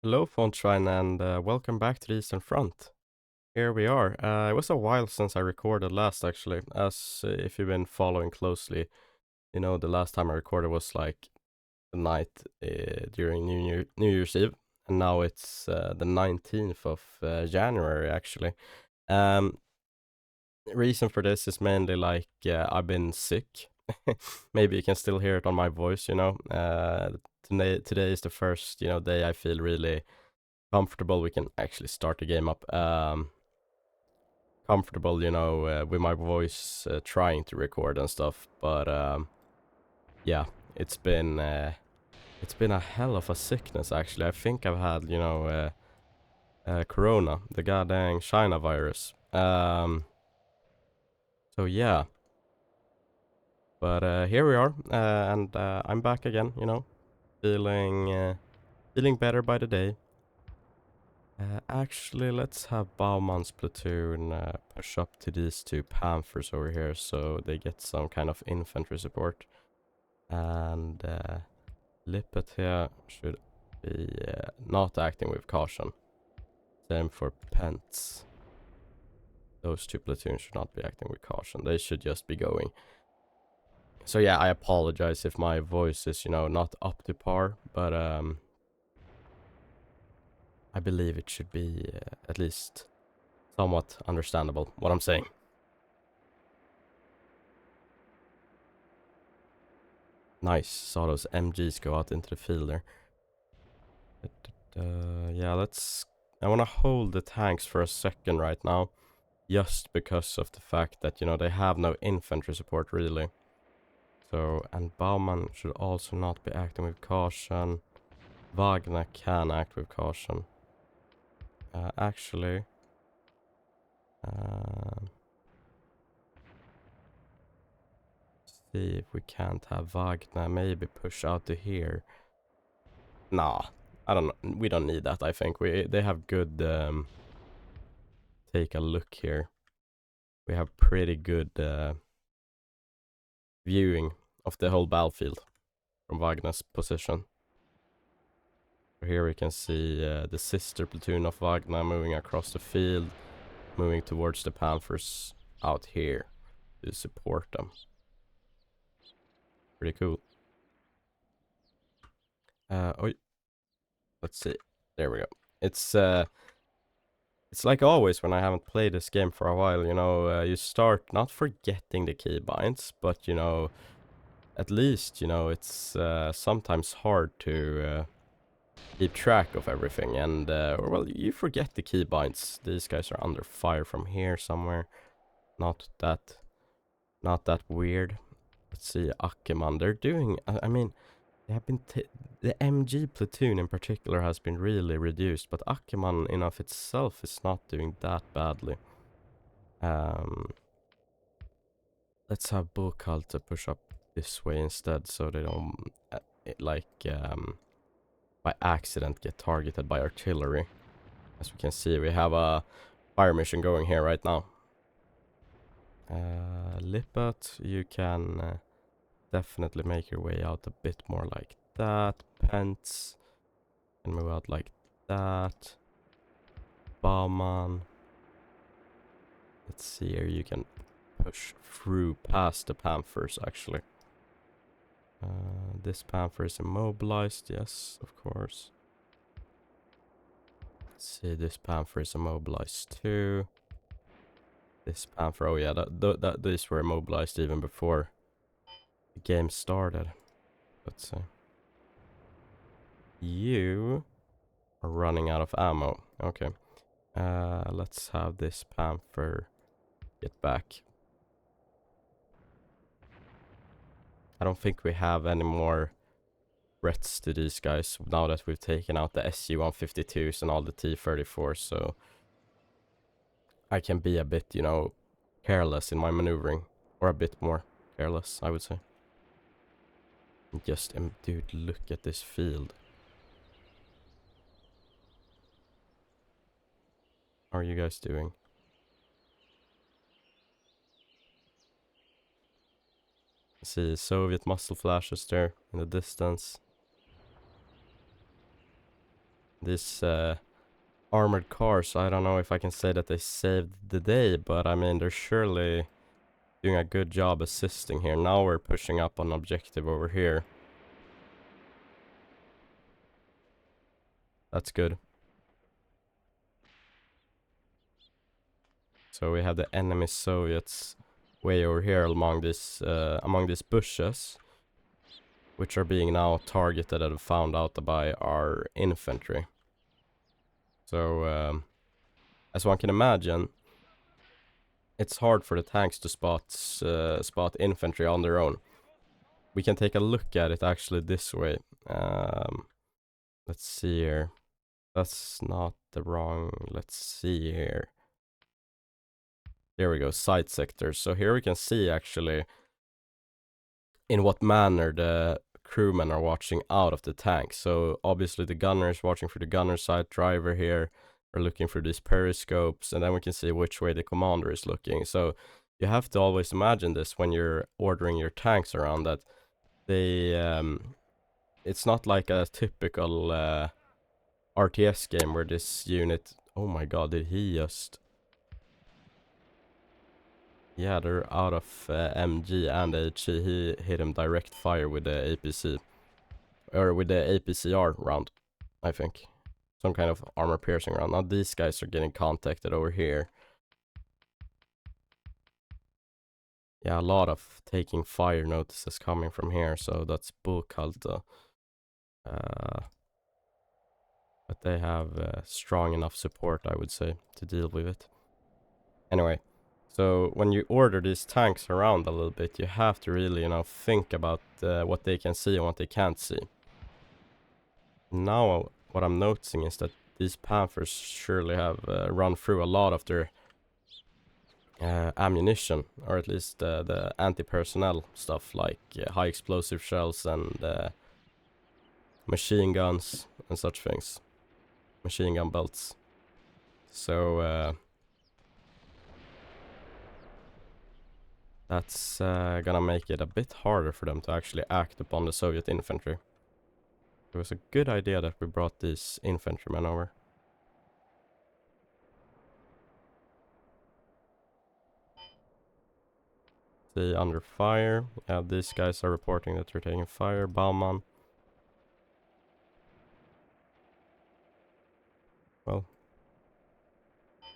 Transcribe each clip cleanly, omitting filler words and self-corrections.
Hello, Fontrine, and welcome back to the Eastern Front. Here we are. It was a while since I recorded last, actually, as if you've been following closely, the last time I recorded was like the night during New Year's Eve, and now it's the 19th of January, actually. Um, Reason for this is mainly like I've been sick. Maybe you can still hear it on my voice. Today is the first, day I feel really comfortable. We can actually start the game up. Comfortable, with my voice trying to record and stuff. But yeah, it's been it's been a hell of a sickness actually. I think I've had corona, the goddamn China virus. So yeah, but here we are, and I'm back again. Feeling better by the day. Actually, let's have Bauman's platoon push up to these two Panthers over here so they get some kind of infantry support. And Lippet here should be not acting with caution. Same for Pence. Those two platoons should not be acting with caution. They should just be going. So yeah, I apologize if my voice is, not up to par, but I believe it should be at least somewhat understandable what I'm saying. Nice. Saw those MGs go out into the field there. Yeah, I want to hold the tanks for a second right now. Just because of the fact that, they have no infantry support really. So, and Baumann should also not be acting with caution. Wagner can act with caution. Actually... see if we can't have Wagner maybe push out to here. Nah, I don't know. We don't need that, I think. They have good... take a look here. We have pretty good viewing of the whole battlefield from Wagner's position. Here we can see the sister platoon of Wagner moving across the field, moving towards the Panthers out here to support them. Pretty cool. Let's see. There we go. It's like always when I haven't played this game for a while, you start not forgetting the keybinds, but, at least, it's sometimes hard to keep track of everything. And, well, you forget the keybinds. These guys are under fire from here somewhere. Not that weird. Let's see, Ackerman. They're doing, I mean, they have been, the MG platoon in particular has been really reduced, but Ackerman in of itself is not doing that badly. Let's have Buchhalter push up this way instead so they don't, by accident get targeted by artillery. As we can see, we have a fire mission going here right now. Lippet, you can definitely make your way out a bit more like that. Pence can move out like that. Baumann. Let's see here, you can push through past the Panthers actually. This Panther is immobilized, yes, of course. Let's see, this Panther is immobilized too. This Panther, oh yeah, these were immobilized even before the game started. Let's see. You are running out of ammo. Okay. Let's have this Panther get back. I don't think we have any more threats to these guys now that we've taken out the SU-152s and all the T-34s, so I can be a bit, careless in my maneuvering. Or a bit more careless, I would say. Just, dude, look at this field. How are you guys doing? See Soviet muzzle flashes there in the distance. These armored cars, I don't know if I can say that they saved the day, but I mean, they're surely doing a good job assisting here. Now we're pushing up on objective over here. That's good. So we have the enemy Soviets way over here among these bushes, which are being now targeted and found out by our infantry. So as one can imagine, it's hard for the tanks to spot infantry on their own. We can take a look at it actually this way. Let's see here. That's not the wrong. Let's see here. There we go, side sectors. So here we can see actually in what manner the crewmen are watching out of the tank. So obviously the gunner is watching for the gunner side, driver here are looking for these periscopes, and then we can see which way the commander is looking. So you have to always imagine this when you're ordering your tanks around, that they it's not like a typical RTS game where this unit, oh my god, did he just... Yeah, they're out of MG and HE. He hit him direct fire with the APC. Or with the APCR round, I think. Some kind of armor piercing round. Now these guys are getting contacted over here. Yeah, a lot of taking fire notices coming from here, so that's bullcult. But they have strong enough support, I would say, to deal with it. Anyway, so when you order these tanks around a little bit, you have to really, you know, think about what they can see and what they can't see. Now, what I'm noticing is that these Panthers surely have run through a lot of their ammunition, or at least the anti-personnel stuff, like high explosive shells and machine guns and such things. Machine gun belts. So that's gonna make it a bit harder for them to actually act upon the Soviet infantry. It was a good idea that we brought these infantrymen over. See, under fire. Yeah, these guys are reporting that they're taking fire. Baumann. Well,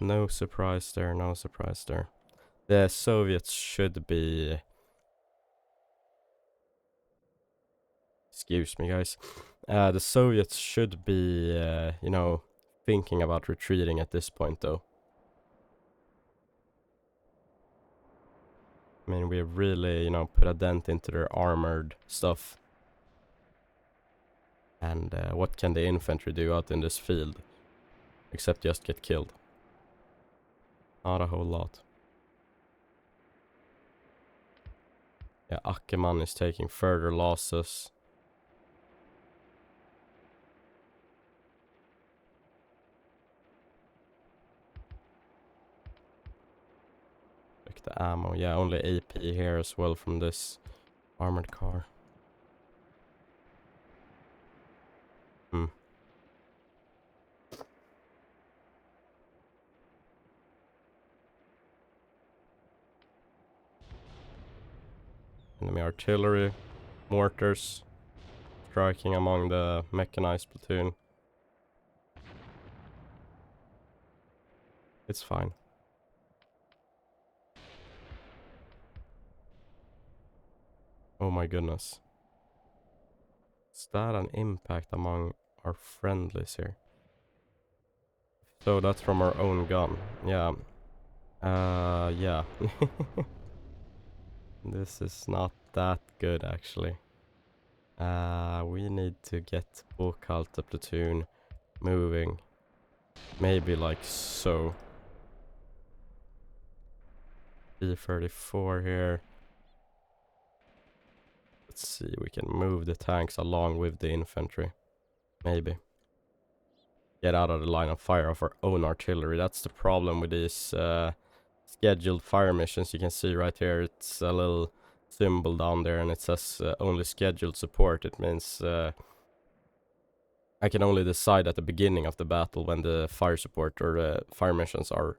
no surprise there, no surprise there. The Soviets should be... Excuse me, guys. The Soviets should be, you know, thinking about retreating at this point, though. I mean, we really, you know, put a dent into their armored stuff. And what can the infantry do out in this field? Except just get killed. Not a whole lot. Yeah, Ackerman is taking further losses. Check the ammo. Yeah, only AP here as well from this armored car. Enemy artillery, mortars, striking among the mechanized platoon. It's fine. Oh my goodness. Is that an impact among our friendlies here? So that's from our own gun. Yeah. Yeah. This is not that good, actually. We need to get Bukalta platoon moving. Maybe like so. B-34 here. Let's see, we can move the tanks along with the infantry. Maybe. Get out of the line of fire of our own artillery. That's the problem with these scheduled fire missions. You can see right here, it's a little symbol down there and it says only scheduled support. It means I can only decide at the beginning of the battle when the fire support or the fire missions are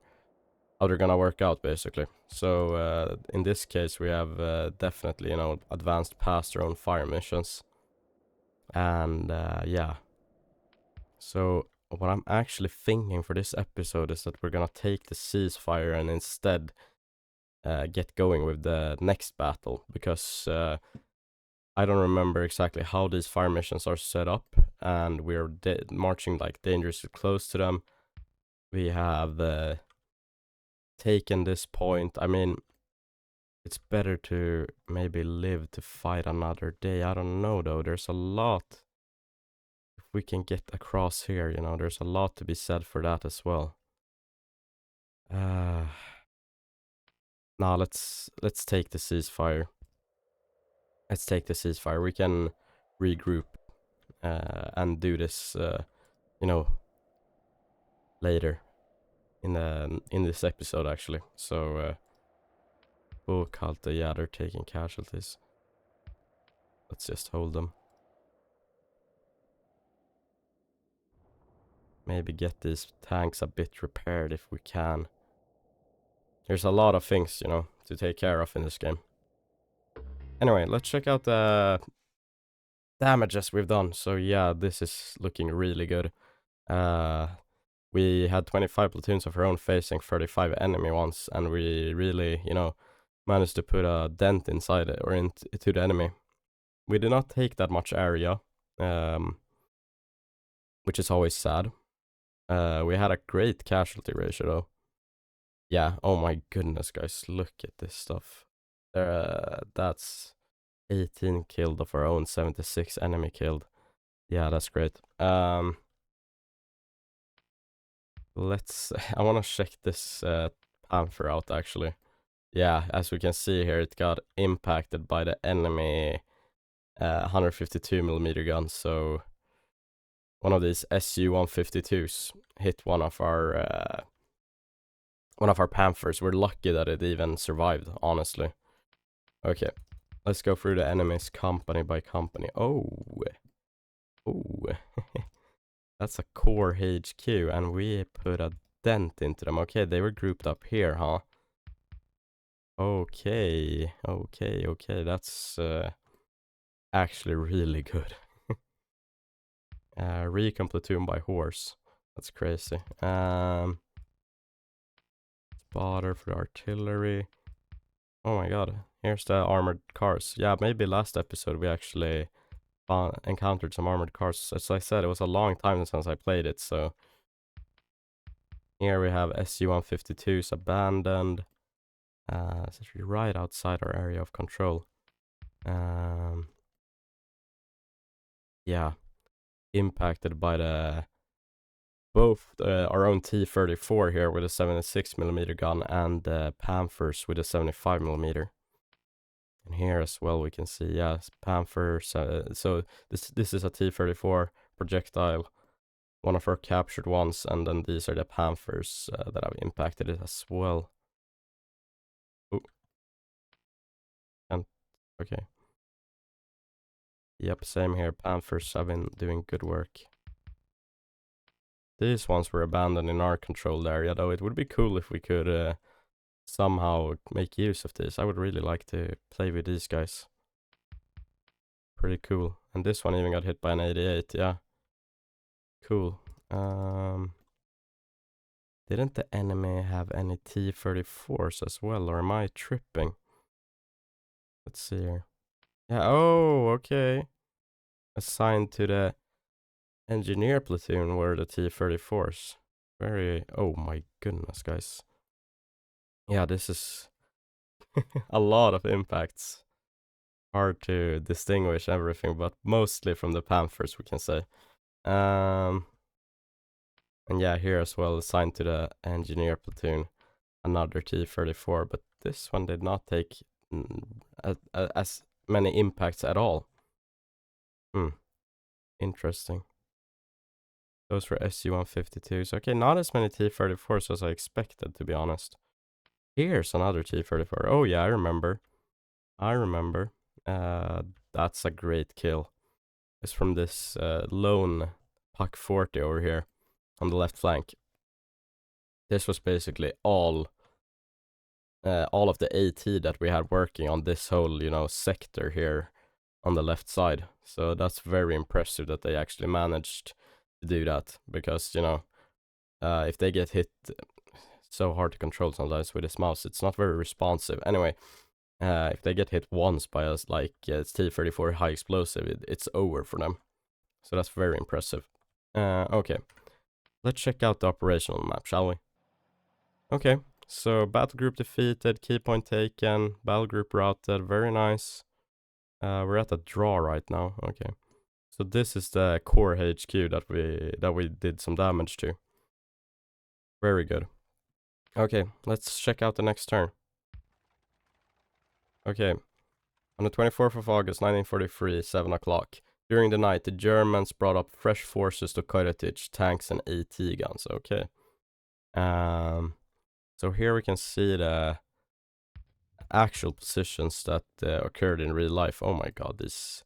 how they're gonna work out, basically. So in this case, we have definitely, advanced past their own fire missions. And yeah. So what I'm actually thinking for this episode is that we're gonna take the ceasefire and instead get going with the next battle, because I don't remember exactly how these fire missions are set up, and we're marching like dangerously close to them. We have taken this point. I mean, it's better to maybe live to fight another day. I don't know though. There's a lot. If we can get across here, there's a lot to be said for that as well. Nah, let's take the ceasefire. Let's take the ceasefire. We can regroup and do this, later in this episode actually. So, oh, Kalta, yeah, they're taking casualties. Let's just hold them. Maybe get these tanks a bit repaired if we can. There's a lot of things, to take care of in this game. Anyway, let's check out the damages we've done. So yeah, this is looking really good. We had 25 platoons of our own facing 35 enemy ones, and we really, managed to put a dent inside it, or into the enemy. We did not take that much area, which is always sad. We had a great casualty ratio though. Yeah, oh my goodness, guys, look at this stuff. That's 18 killed of our own, 76 enemy killed. Yeah, that's great. I want to check this Panther out actually. Yeah, as we can see here, it got impacted by the enemy 152mm gun. So one of these Su-152s hit one of our Panthers. We're lucky that it even survived, honestly. Okay, let's go through the enemies company by company. Oh, that's a core HQ, and we put a dent into them. Okay, they were grouped up here, huh? Okay, that's actually really good. Recon platoon by horse. That's crazy. Spotter for the artillery. Oh my god, here's the armored cars. Yeah, maybe last episode we actually encountered some armored cars. As I said, it was a long time since I played it, so here we have Su-152s abandoned. It's actually right outside our area of control. Yeah, impacted by both our own T-34 here with a 76mm gun, and Panthers with a 75mm. And here as well we can see, yeah, Panthers. So this is a T-34 projectile, one of our captured ones, and then these are the Panthers that have impacted it as well. Ooh. And okay. Yep, same here. Panthers have been doing good work. These ones were abandoned in our controlled area, though it would be cool if we could somehow make use of this. I would really like to play with these guys. Pretty cool. And this one even got hit by an 88, yeah. Cool. Didn't the enemy have any T-34s as well, or am I tripping? Let's see here. Yeah, oh, okay. Assigned to the engineer platoon were the T-34s. Oh my goodness, guys. Yeah, this is a lot of impacts. Hard to distinguish everything, but mostly from the Panthers, we can say. And yeah, here as well, assigned to the engineer platoon, another T-34, but this one did not take as many impacts at all. Interesting. Those were Su-152s. Okay, not as many T-34s as I expected, to be honest. Here's another T-34. Oh yeah, I remember. That's a great kill. It's from this lone Puck 40 over here on the left flank. This was basically all of the AT that we had working on this whole, you know, sector here on the left side. So that's very impressive that they actually managed to do that, because, you know, if they get hit, so hard to control sometimes with this mouse, it's not very responsive. Anyway, if they get hit once by us, like it's T-34 high explosive, it's over for them. So that's very impressive. Okay, let's check out the operational map, shall we? Okay, so battle group defeated, key point taken, battle group routed, very nice. We're at a draw right now. Okay, so this is the core HQ that we did some damage to. Very good. Okay, let's check out the next turn. Okay, on the 24th of August 1943, 7 o'clock. During the night, the Germans brought up fresh forces to Karatic, tanks and AT guns. Okay. So here we can see the actual positions that occurred in real life. Oh my god, this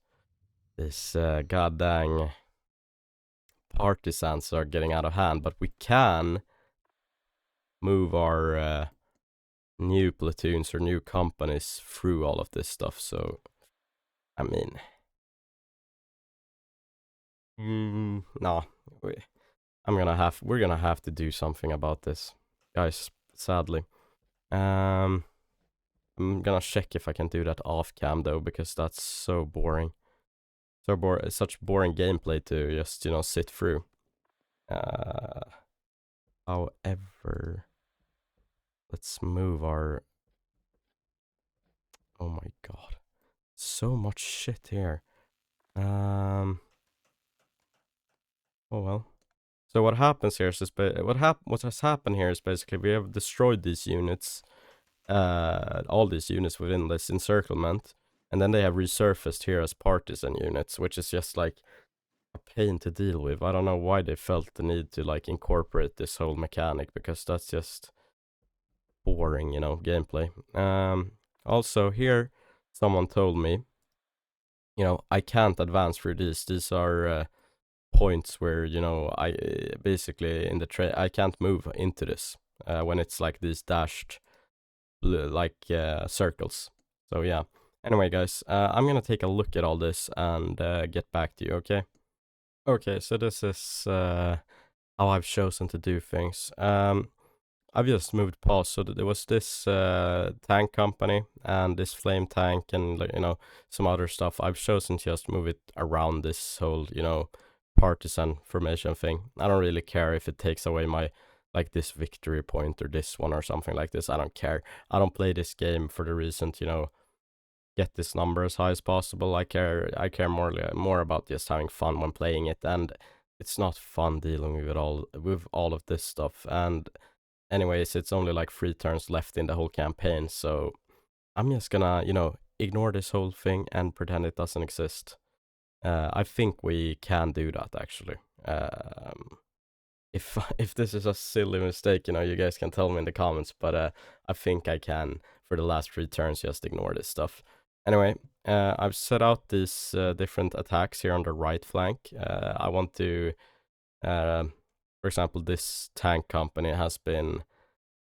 goddamn partisans are getting out of hand, but we can move our new platoons or new companies through all of this stuff. So, I mean, no, we're gonna have to do something about this, guys, sadly. I'm gonna check if I can do that off cam though, because that's so boring. Such boring gameplay to just, you know, sit through. However, let's move our, oh my god, so much shit here. Oh well. So what happens here is what has happened here is basically we have destroyed these units, all these units within this encirclement, and then they have resurfaced here as partisan units, which is just like a pain to deal with. I don't know why they felt the need to like incorporate this whole mechanic, because that's just boring, you know, gameplay. Also here, someone told me, you know, I can't advance through these. These are points where, you know, I basically in the I can't move into this when it's like these dashed like circles. So yeah. Anyway, guys, I'm gonna take a look at all this and get back to you. Okay. Okay. So this is how I've chosen to do things. I've just moved past, so that there was this tank company and this flame tank and, you know, some other stuff. I've chosen to just move it around this whole, you know, partisan formation thing. I don't really care if it takes away my, like, this victory point or this one or something like this. I don't care. I don't play this game for the reason to, you know, get this number as high as possible. I care more about just having fun when playing it, and it's not fun dealing with all of this stuff. And anyways, it's only like 3 turns left in the whole campaign, so I'm just gonna, you know, ignore this whole thing and pretend it doesn't exist. I think we can do that, actually. If this is a silly mistake, you know, you guys can tell me in the comments, but I think I can, for the last 3 turns, just ignore this stuff. Anyway, I've set out these different attacks here on the right flank. I want to, for example, this tank company has been,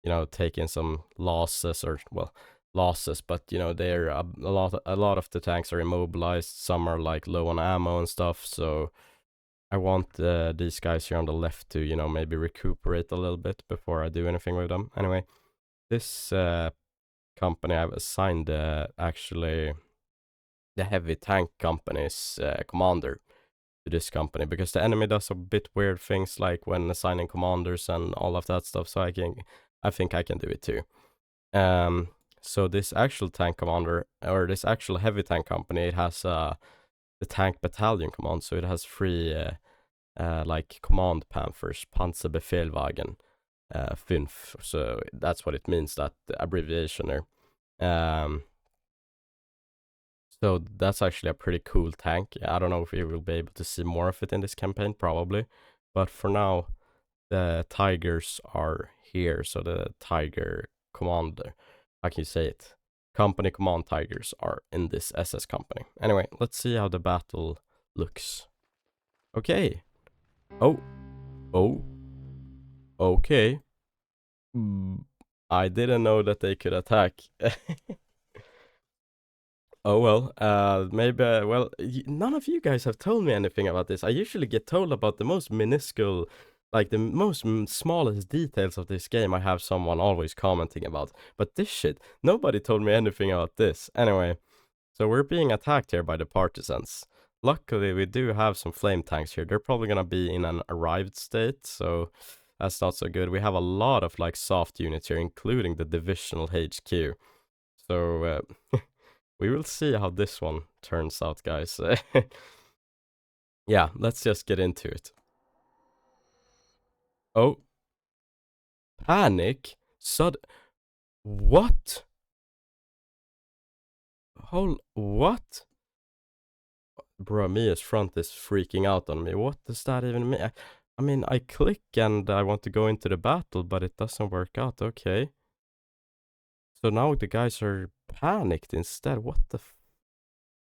you know, taking some losses, or, well, losses, but, you know, they're a lot of the tanks are immobilized. Some are like low on ammo and stuff, so I want these guys here on the left to, you know, maybe recuperate a little bit before I do anything with them. Anyway, this company I've assigned actually the heavy tank company's commander to this company, because the enemy does a bit weird things like when assigning commanders and all of that stuff, so I think I can do it too. So this actual tank commander, or this actual heavy tank company, it has the tank battalion command, so it has 3 like command panthers, Panzerbefehlwagen, 5, so that's what it means, that abbreviation there. So that's actually a pretty cool tank. I don't know if we will be able to see more of it in this campaign, probably, but for now the tigers are here. So the tiger commander, how can you say it, company command tigers are in this SS company. Anyway, let's see how the battle looks. Okay, Oh, oh, okay. I didn't know that they could attack. Oh well, maybe, well, none of you guys have told me anything about this. I usually get told about the most minuscule, like the most smallest details of this game. I have someone always commenting about. But this shit, nobody told me anything about this. Anyway, so we're being attacked here by the partisans. Luckily, we do have some flame tanks here. They're probably gonna be in an arrived state, so that's not so good. We have a lot of like soft units here, including the divisional HQ. So we will see how this one turns out, guys. Yeah, let's just get into it. Oh, panic? What? What? Bro, Mia's front is freaking out on me. What does that even mean? I mean, I click and I want to go into the battle, but it doesn't work out. Okay. So now the guys are panicked instead. What the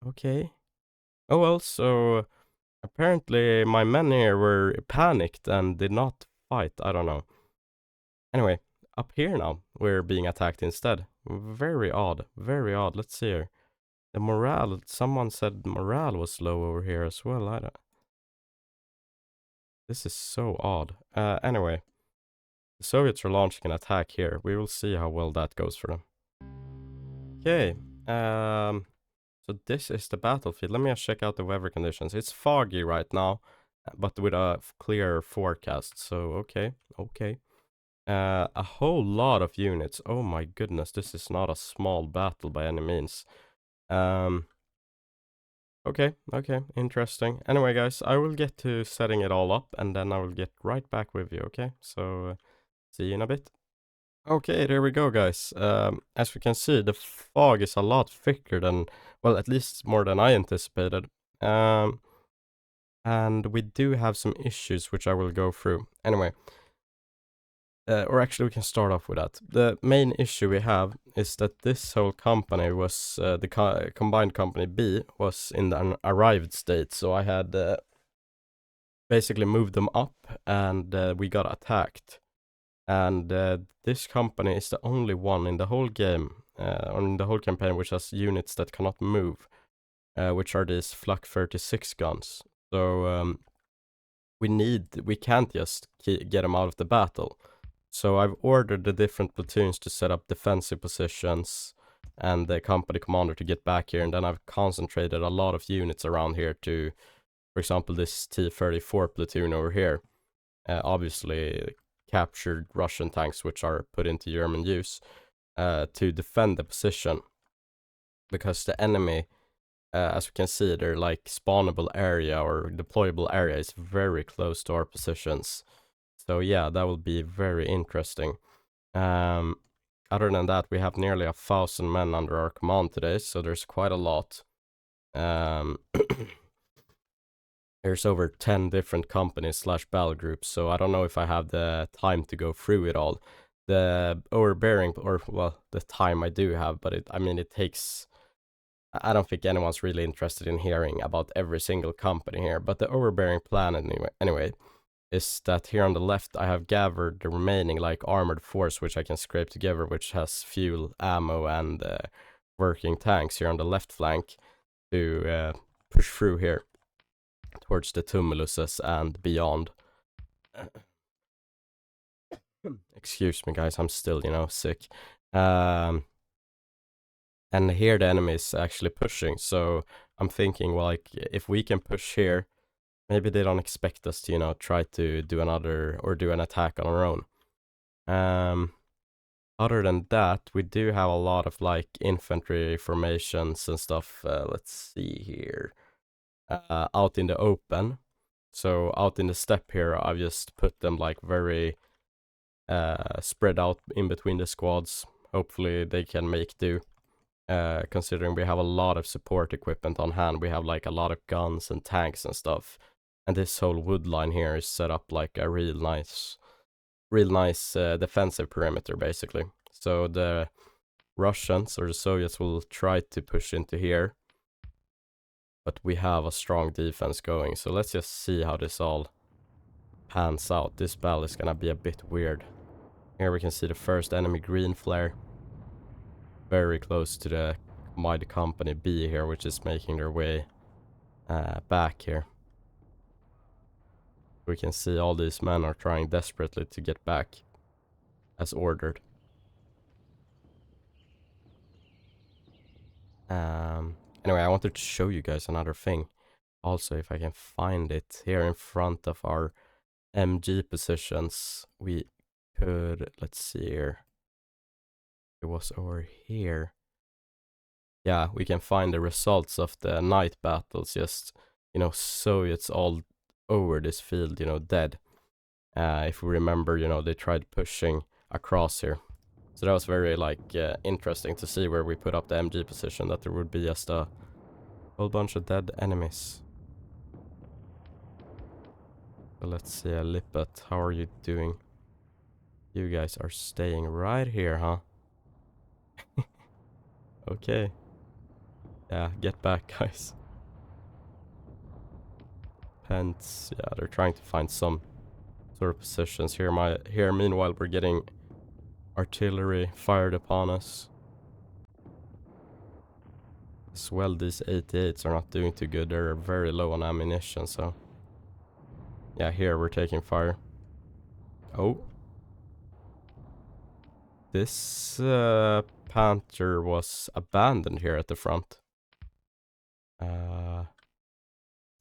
Okay. Oh well, so apparently my men here were panicked and did not fight. I don't know. Anyway, up here now, we're being attacked instead. Very odd. Very odd. Let's see here. The morale, someone said morale was low over here as well. I don't... This is so odd. Anyway, the Soviets are launching an attack here. We will see how well that goes for them. Okay. So this is the battlefield. Let me just check out the weather conditions. It's foggy right now, but with a clear forecast. So, okay. A whole lot of units. Oh my goodness, this is not a small battle by any means. Okay, interesting. Anyway, guys, I will get to setting it all up, and then I will get right back with you, okay? So, see you in a bit. Okay, there we go, guys. As we can see, the fog is a lot thicker than, well, at least more than I anticipated. And we do have some issues, which I will go through. Anyway, or actually we can start off with that. The main issue we have is that this whole company was, the combined company B was in an arrived state, so I had basically moved them up, and we got attacked. And this company is the only one in the whole game, or in the whole campaign, which has units that cannot move, which are these Flak 36 guns. So we can't just get them out of the battle. So I've ordered the different platoons to set up defensive positions and the company commander to get back here, and then I've concentrated a lot of units around here to, for example, this T-34 platoon over here, obviously captured Russian tanks which are put into German use, to defend the position, because the enemy, as we can see, their like spawnable area or deployable area is very close to our positions. So yeah, that will be very interesting. Other than that, we have nearly 1,000 men under our command today, so there's quite a lot. There's over 10 different companies slash battle groups, so I don't know if I have the time to go through it all. The overbearing, or well, the time I do have, but it takes, I don't think anyone's really interested in hearing about every single company here, but the overbearing plan anyway is that here on the left I have gathered the remaining like armored force which I can scrape together, which has fuel, ammo, and working tanks here on the left flank to push through here towards the tumuluses and beyond. Excuse me, guys, I'm still, sick. And here the enemy is actually pushing, so I'm thinking, well, like, if we can push here, maybe they don't expect us to, try to do an attack on our own. Other than that, we do have a lot of, like, infantry formations and stuff. Let's see here. Out in the open. So out in the steppe here, I've just put them, like, very spread out in between the squads. Hopefully they can make do. Considering we have a lot of support equipment on hand. We have, like, a lot of guns and tanks and stuff. And this whole wood line here is set up like a real nice defensive perimeter, basically. So the Russians or the Soviets will try to push into here, but we have a strong defense going. So let's just see how this all pans out, this battle is gonna be a bit weird. Here we can see the first enemy green flare. Very close to the Mighty Company B here, which is making their way back here. We can see all these men are trying desperately to get back as ordered. Anyway, I wanted to show you guys another thing. Also, if I can find it here in front of our MG positions, we could, let's see here. It was over here. Yeah, we can find the results of the night battles, just, you know, Soviets all over this field, you know, dead. If we remember, you know, they tried pushing across here. So that was very, like, interesting to see where we put up the MG position, that there would be just a whole bunch of dead enemies. So let's see, Lippet, how are you doing? You guys are staying right here, huh? Okay. Yeah, get back, guys. Pence, yeah, they're trying to find some sort of positions here. Meanwhile, we're getting artillery fired upon us. As well, these 88s are not doing too good. They're very low on ammunition, so... Yeah, here we're taking fire. Oh. This Panther was abandoned here at the front.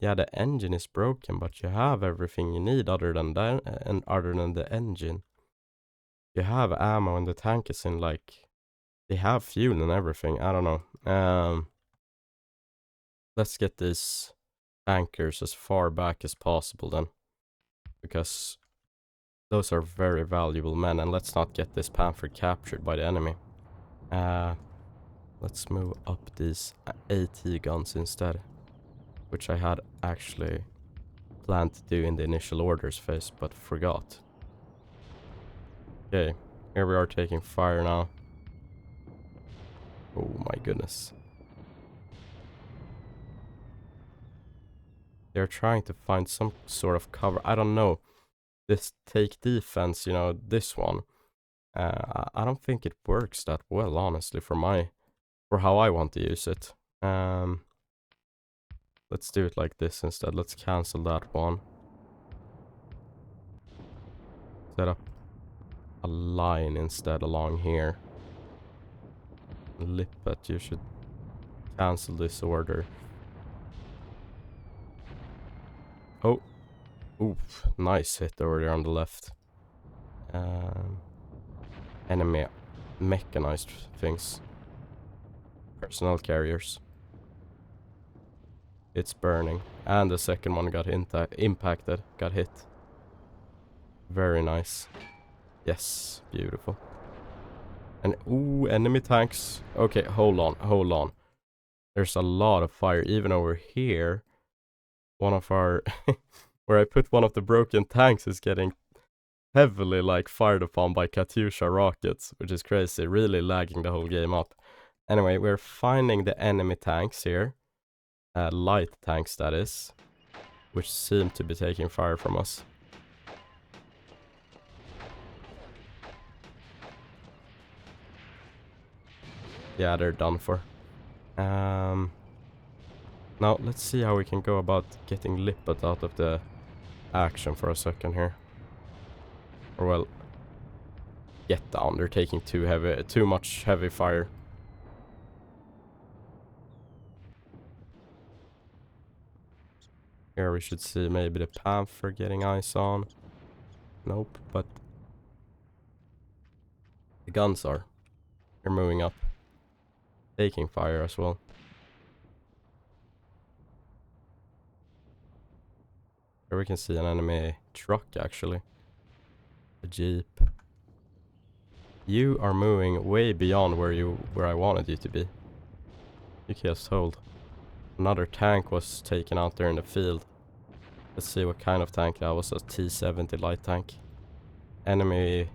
Yeah, the engine is broken, but you have everything you need other than that, and other than the engine. You have ammo, and the tank is in, like, they have fuel and everything. I don't know. Let's get these tankers as far back as possible then, because those are very valuable men, and let's not get this Panther captured by the enemy. Let's move up these AT guns instead, which I had actually planned to do in the initial orders phase, but forgot. Okay, here we are taking fire now. Oh my goodness. They're trying to find some sort of cover. I don't know. This take defense, you know, this one. I don't think it works that well, honestly, for how I want to use it. Let's do it like this instead. Let's cancel that one. Set up a line instead along here. Lippet, you should cancel this order. Oh. Oof, nice hit over there on the left. Enemy mechanized things. Personnel carriers. It's burning. And the second one got impacted. Got hit. Very nice. Yes, beautiful. And ooh, enemy tanks. Okay, hold on. There's a lot of fire even over here. One of our where I put one of the broken tanks is getting heavily, like, fired upon by Katyusha rockets, which is crazy, really lagging the whole game up. Anyway, we're finding the enemy tanks here. Light tanks, that is, which seem to be taking fire from us. Yeah, they're done for. Now, let's see how we can go about getting Lippet out of the action for a second here. Or, well, get down. They're taking too much heavy fire. Here we should see maybe the Panther getting eyes on. Nope, but the guns are. They're moving up. Taking fire as well. Here we can see an enemy truck, actually. A jeep. You are moving way beyond where I wanted you to be. You just hold. Another tank was taken out there in the field. Let's see what kind of tank that was. A T-70 light tank. Enemy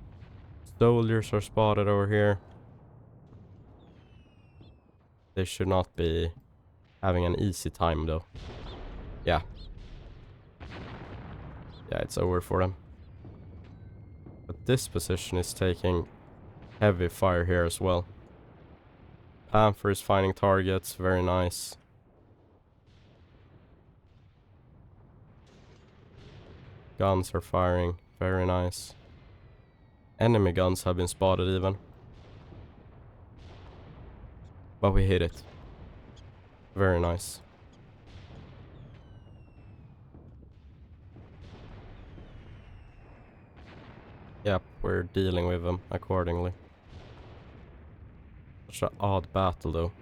soldiers are spotted over here. They should not be having an easy time, though. Yeah, Yeah, it's over for them. But this position is taking heavy fire here as well. Panther is finding targets, very nice. Guns are firing, very nice. Enemy guns have been spotted even. But we hit it. Very nice. Yep, we're dealing with them accordingly. Such an odd battle though.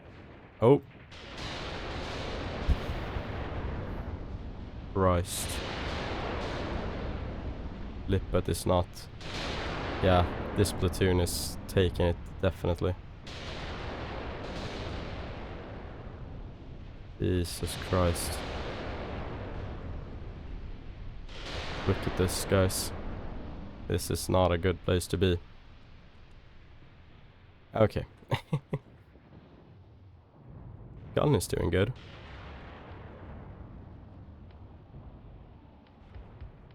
Oh! Christ. Lippet is not... Yeah, this platoon is taking it, definitely. Jesus Christ. Look at this, guys. This is not a good place to be. Okay. Gun is doing good.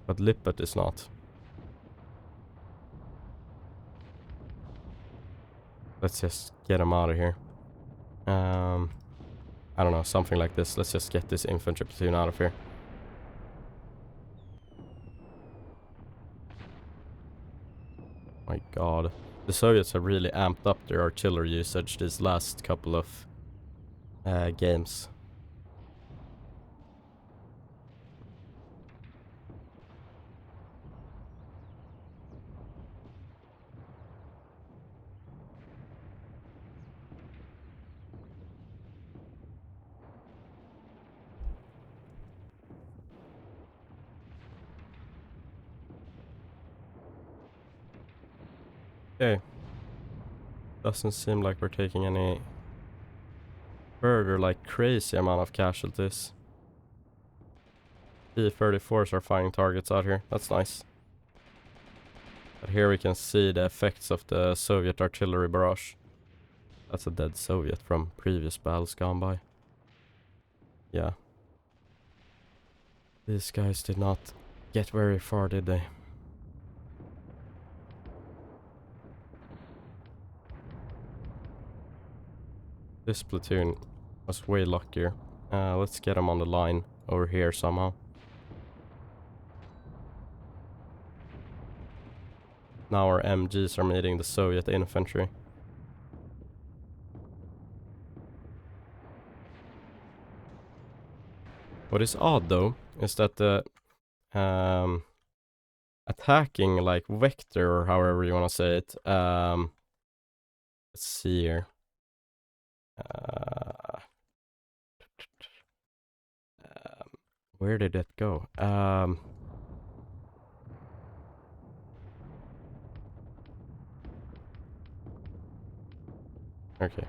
But Lippet is not. Let's just get him out of here. I don't know, something like this. Let's just get this infantry platoon out of here. My god. The Soviets have really amped up their artillery usage these last couple of games. Okay. Doesn't seem like we're taking any further, like, crazy amount of casualties. P-34s are finding targets out here. That's nice. But here we can see the effects of the Soviet artillery barrage. That's a dead Soviet from previous battles gone by. Yeah. These guys did not get very far, did they? This platoon was way luckier. Let's get them on the line over here somehow. Now our MGs are meeting the Soviet infantry. What is odd though is that the attacking like vector, or however you want to say it, let's see here. Where did it go? Okay.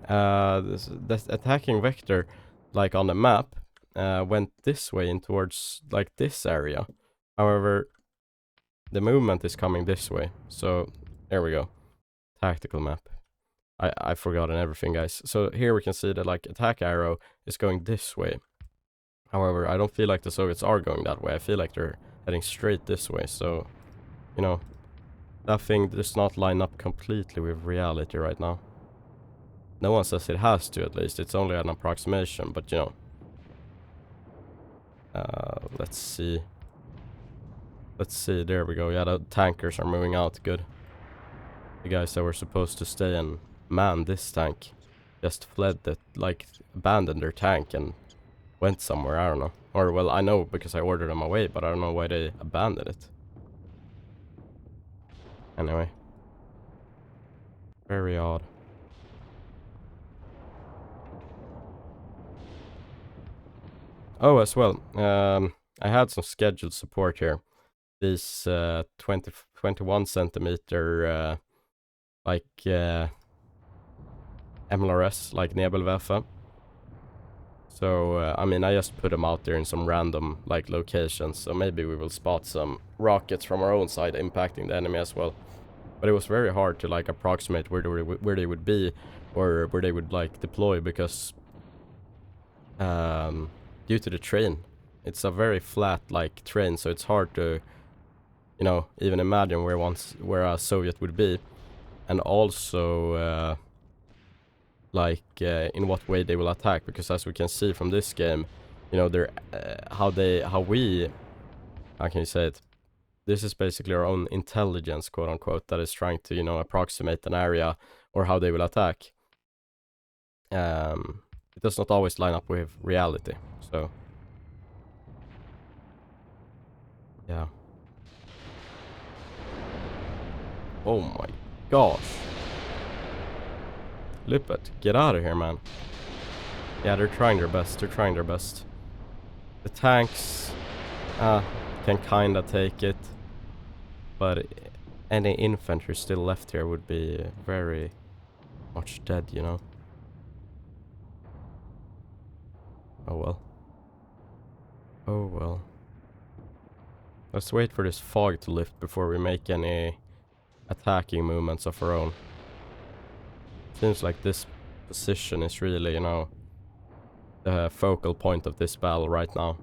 This attacking vector, like on the map, went this way in towards like this area. However, the movement is coming this way. So there we go. Tactical map. I've forgotten everything, guys. So here we can see that like attack arrow is going this way. However, I don't feel like the Soviets are going that way. I feel like they're heading straight this way. So, you know, that thing does not line up completely with reality right now. No one says it has to, at least. It's only an approximation, but you know. Let's see. Let's see, there we go. Yeah, the tankers are moving out, good. The guys that were supposed to stay and man this tank just fled, that, like, abandoned their tank and went somewhere, I don't know. Or, well, I know because I ordered them away, but I don't know why they abandoned it. Anyway. Very odd. Oh, as well, I had some scheduled support here. These 21 centimeter like MLRS, like Nebelwerfer. So I mean, I just put them out there in some random like locations, so maybe we will spot some rockets from our own side impacting the enemy as well. But it was very hard to like approximate where they would be, or where they would like deploy, because due to the train, it's a very flat like terrain, so it's hard to, you know, even imagine where a Soviet would be, and also in what way they will attack, because as we can see from this game, you know, they're how can you say it, this is basically our own intelligence, quote unquote, that is trying to, you know, approximate an area or how they will attack. It does not always line up with reality, so yeah. Oh my gosh. Lippet, get out of here, man. Yeah, they're trying their best. They're trying their best. The tanks can kinda take it, but any infantry still left here would be very much dead, you know. Oh well. Oh well. Let's wait for this fog to lift before we make any attacking movements of our own. Seems like this position is really, you know, the focal point of this battle right now.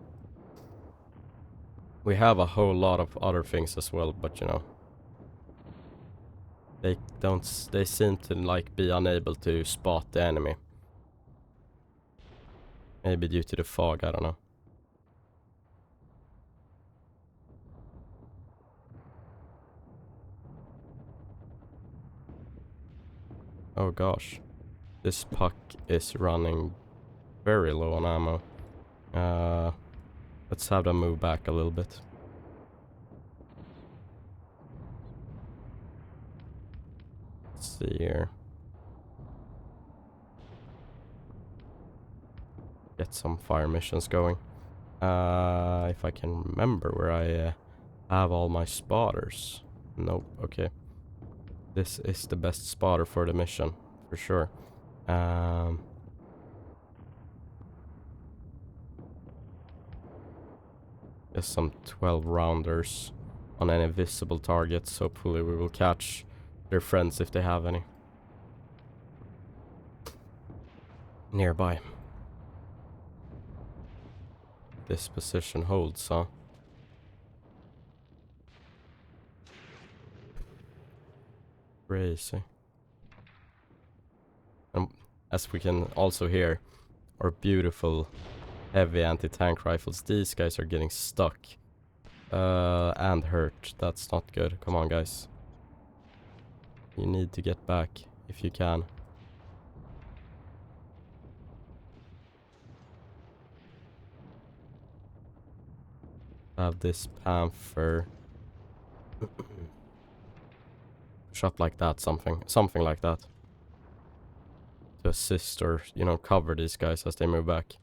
We have a whole lot of other things as well, but you know, they seem to like be unable to spot the enemy. Maybe due to the fog, I don't know. Oh gosh. This puck is running very low on ammo. Let's have them move back a little bit. Let's see here. Get some fire missions going. If I can remember where I have all my spotters. Nope, okay. This is the best spotter for the mission, for sure. Just some 12 rounders on any visible targets. Hopefully we will catch their friends if they have any nearby. This position holds, huh? Crazy. And as we can also hear, our beautiful heavy anti-tank rifles, these guys are getting stuck and hurt. That's not good. Come on, guys. You need to get back if you can. Have this Panther shot like that, something like that, to assist or, you know, cover these guys as they move back.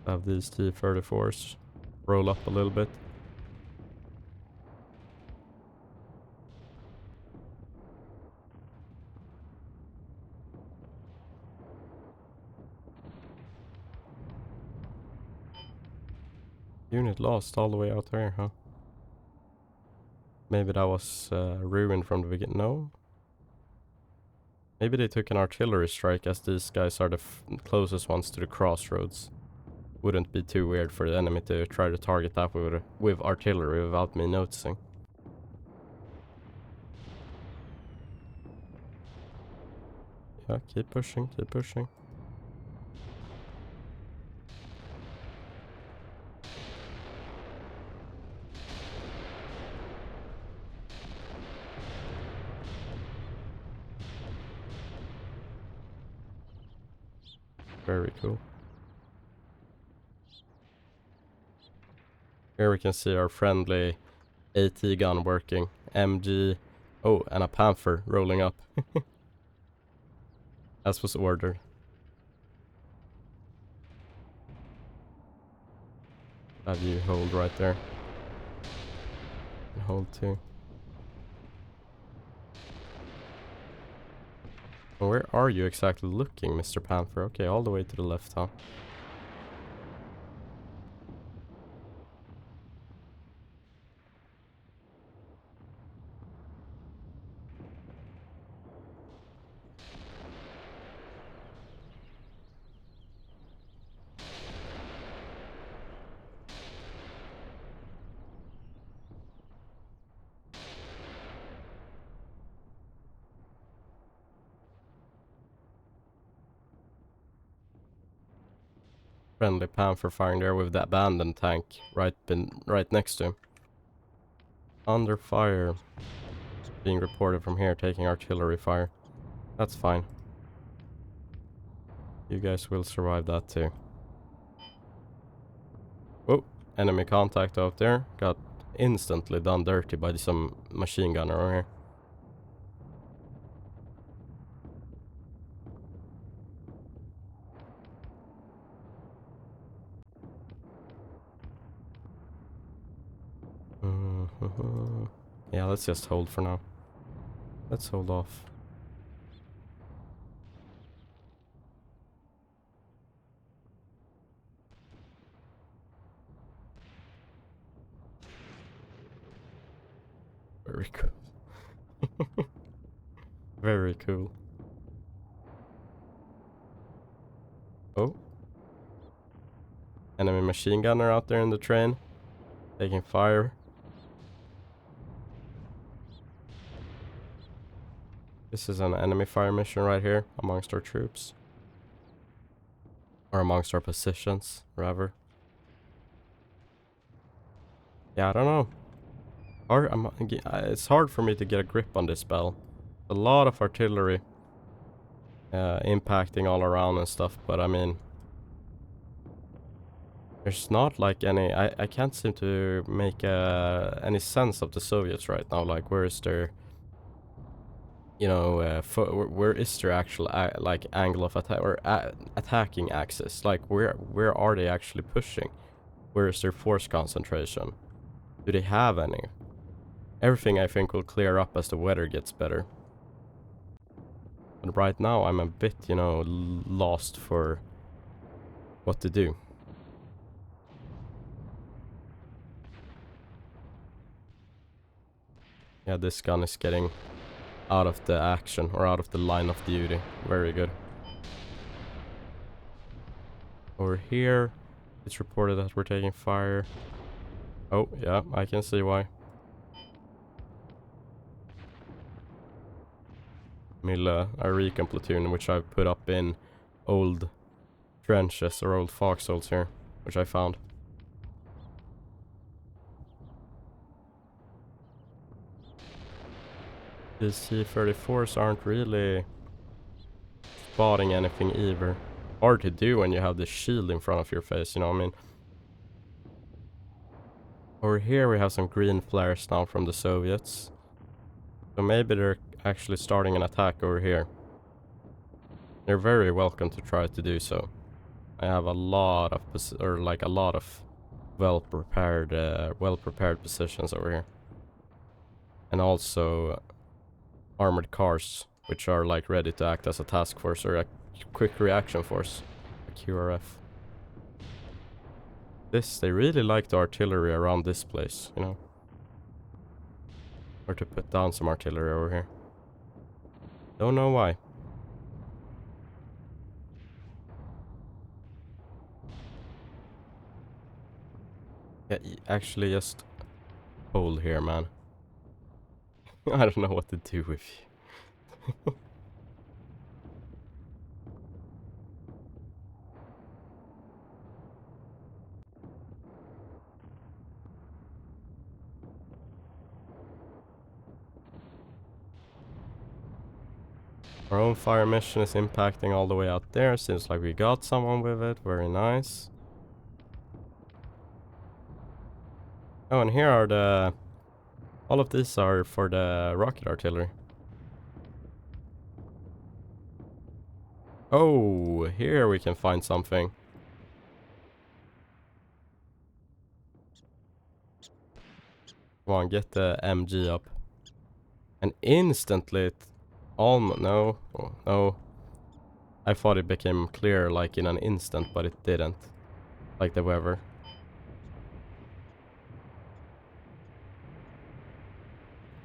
Have these T-34s roll up a little bit. Unit lost all the way out there, huh? Maybe that was ruined from the beginning. No? Maybe they took an artillery strike, as these guys are the closest ones to the crossroads. Wouldn't be too weird for the enemy to try to target that with artillery without me noticing. Yeah, keep pushing, keep pushing. Very cool. Here we can see our friendly AT gun working. MG. Oh, and a Panther rolling up. As was ordered. Have you hold right there. And hold too. Where are you exactly looking, Mr. Panther? Okay, all the way to the left, huh? friendly Panther firing there with the abandoned tank right next to him. Under fire. Being reported from here, taking artillery fire. That's fine. You guys will survive that too. Oh, enemy contact out there. Got instantly done dirty by some machine gunner over here. Yeah, let's just hold for now. Let's hold off. Very cool. Very cool. Oh. Enemy machine gunner out there in the train. Taking fire. This is an enemy fire mission right here amongst our troops. Or amongst our positions, rather. Yeah, I don't know. It's hard for me to get a grip on this spell. A lot of artillery impacting all around and stuff, but I mean, there's not like any. I can't seem to make any sense of the Soviets right now. Like, where is their, you know, where is their actual like angle of attack or attacking axis? Like, where are they actually pushing? Where is their force concentration? Do they have any? Everything I think will clear up as the weather gets better. But right now I'm a bit, you know, lost for what to do. Yeah, this gun is getting out of the action or out of the line of duty. Very good. Over here, it's reported that we're taking fire. Oh, yeah, I can see why. A recon platoon, which I've put up in old trenches or old foxholes here, which I found. These C-34s aren't really spotting anything either. Hard to do when you have the shield in front of your face, you know what I mean? Over here we have some green flares now from the Soviets. So maybe they're actually starting an attack over here. They're very welcome to try to do so. I have a lot of well-prepared positions over here. And also armored cars, which are like ready to act as a task force or a quick reaction force, a QRF. They really like the artillery around this place, you know. Or to put down some artillery over here. Don't know why. Yeah, actually just hold here, man. I don't know what to do with you. Our own fire mission is impacting all the way out there. Seems like we got someone with it. Very nice. Oh, and here are all of these are for the rocket artillery. Oh, here we can find something. Come on, get the MG up. And instantly it no. Oh, no. I thought it became clear like in an instant, but it didn't. Like the weather.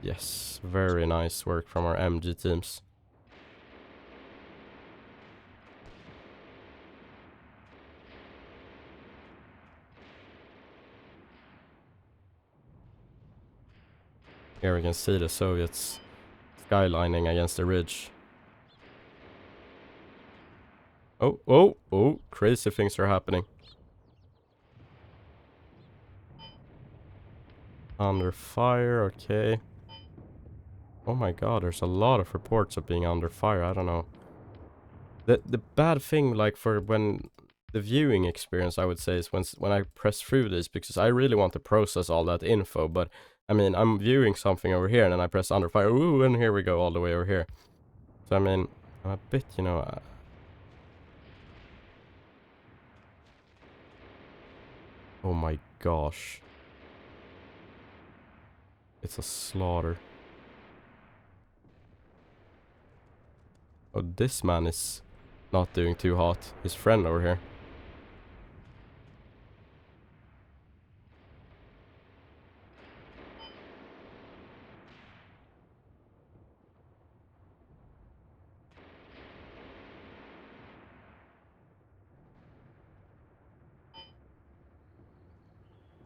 Yes, very nice work from our MG teams. Here we can see the Soviets skylining against the ridge. Oh, crazy things are happening. Under fire, okay. Oh my god, there's a lot of reports of being under fire, I don't know. The bad thing, like, for when the viewing experience, I would say, is when I press through this, because I really want to process all that info, but, I mean, I'm viewing something over here, and then I press under fire, ooh, and here we go, all the way over here. So, I mean, I'm a bit, you know... oh my gosh. It's a slaughter. Oh, this man is not doing too hot. His friend over here.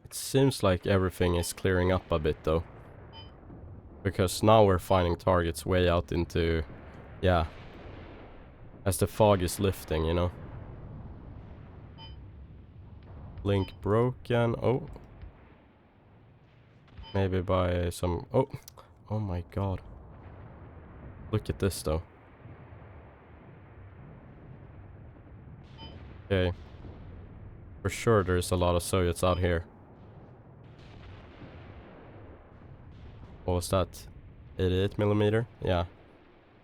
It seems like everything is clearing up a bit though. Because now we're finding targets way out into... yeah. As the fog is lifting, you know. Link broken. Oh. Maybe by some... oh. Oh my god. Look at this though. Okay. For sure there's a lot of Soviets out here. What was that? 88mm? Yeah.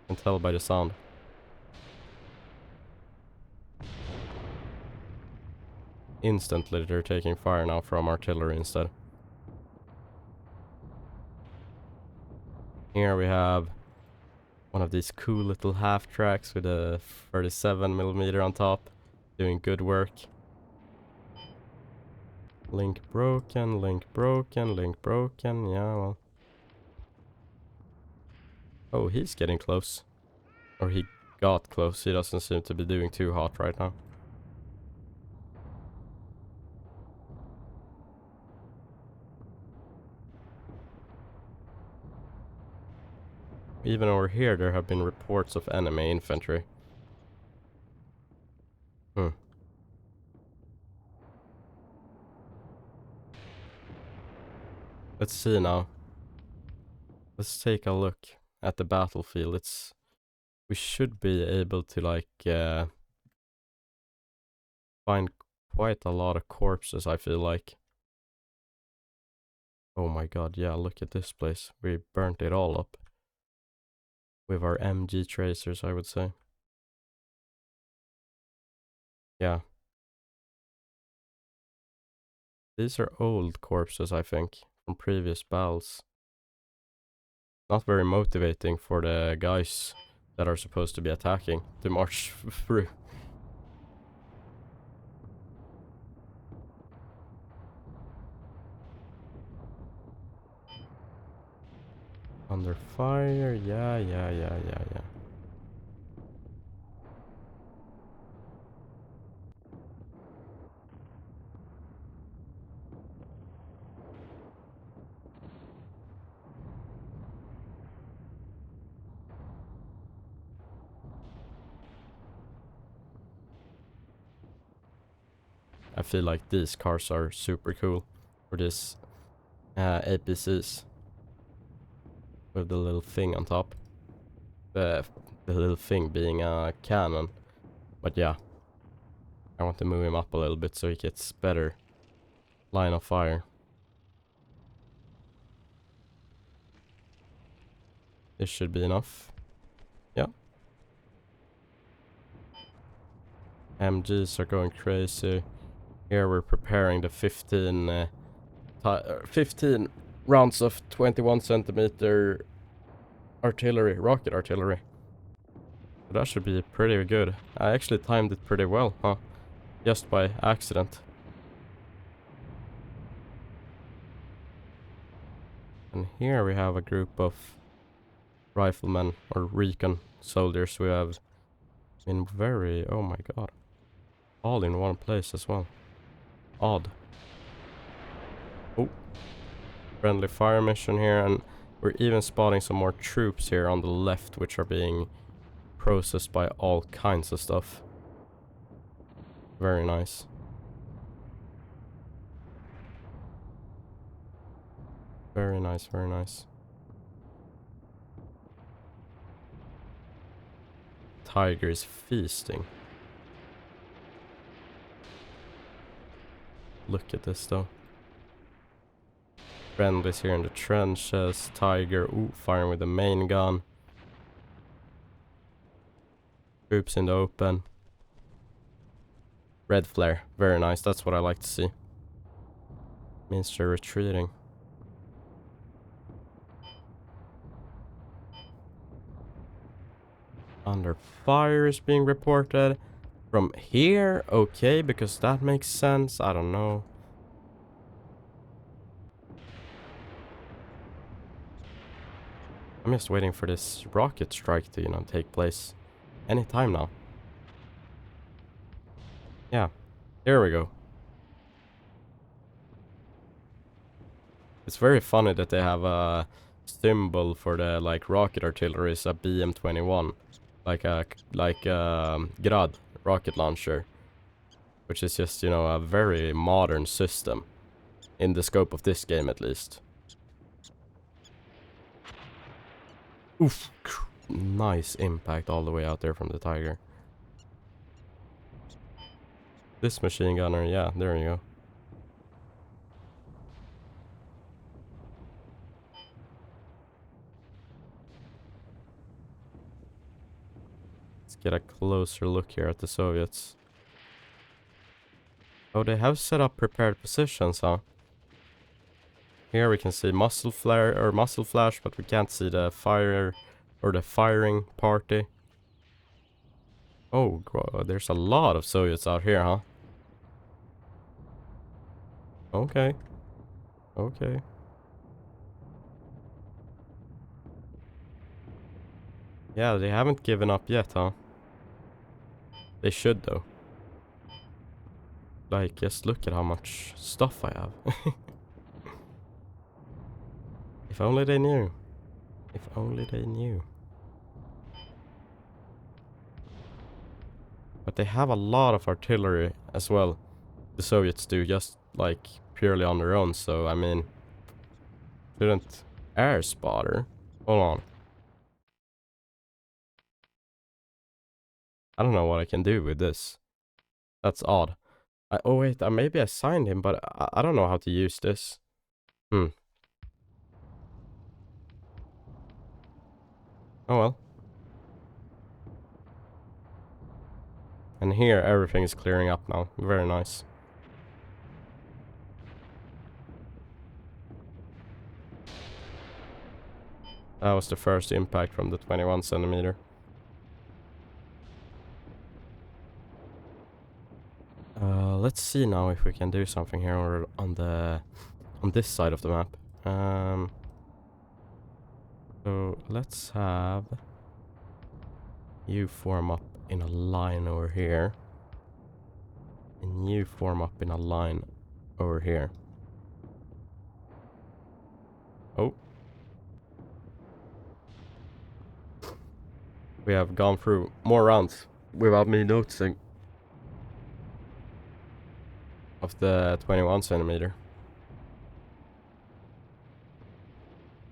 Can tell by the sound. Instantly they're taking fire now from artillery instead. Here we have one of these cool little half tracks with a 37mm on top. Doing good work. Link broken, link broken, link broken. Yeah, well. Oh, he's getting close. Or he got close. He doesn't seem to be doing too hot right now. Even over here there have been reports of enemy infantry. Hmm. Let's see now. Let's take a look at the battlefield. We should be able to like find quite a lot of corpses, I feel like. Oh my god, yeah, look at this place. We burnt it all up. With our MG tracers, I would say. Yeah. These are old corpses, I think, from previous battles. Not very motivating for the guys that are supposed to be attacking to march through. Under fire, yeah. I feel like these cars are super cool for this APCs with the little thing on top. The little thing being a cannon. But yeah, I want to move him up a little bit so he gets better line of fire. This should be enough. Yeah. MGs are going crazy. Here we're preparing the 15 rounds of 21cm artillery, rocket artillery. So that should be pretty good. I actually timed it pretty well, huh? Just by accident. And here we have a group of riflemen or recon soldiers who have been very, oh my god, all in one place as well. Odd. Oh, friendly fire mission here, and we're even spotting some more troops here on the left, which are being processed by all kinds of stuff. Very nice. Very nice, very nice. Tiger is feasting. Look at this though. Friendlies here in the trenches. Tiger, ooh, firing with the main gun. Troops in the open. Red flare, very nice, that's what I like to see. Means they're retreating. Under fire is being reported. From here, okay, because that makes sense, I don't know. I'm just waiting for this rocket strike to, you know, take place. Anytime now. Yeah, here we go. It's very funny that they have a symbol for the, like, rocket artillery is a BM-21. Like a, Grad rocket launcher. Which is just, you know, a very modern system. In the scope of this game, at least. Oof. Nice impact all the way out there from the Tiger. This machine gunner, yeah, there you go. Let's get a closer look here at the Soviets. Oh, they have set up prepared positions, huh? Here we can see muzzle flare or muzzle flash, but we can't see the fire or the firing party. Oh, there's a lot of Soviets out here, huh? Okay. Okay. Yeah, they haven't given up yet, huh? They should, though. Like, just look at how much stuff I have. If only they knew. If only they knew. But they have a lot of artillery as well. The Soviets do, just like purely on their own. So, I mean, shouldn't air spotter. Hold on. I don't know what I can do with this. That's odd. Oh wait, maybe I signed him, but I don't know how to use this. Oh well. And here everything is clearing up now. Very nice. That was the first impact from the 21 centimeter. Let's see now if we can do something here on this side of the map. So let's have you form up in a line over here. And you form up in a line over here. Oh. We have gone through more rounds without me noticing of the 21 centimeter.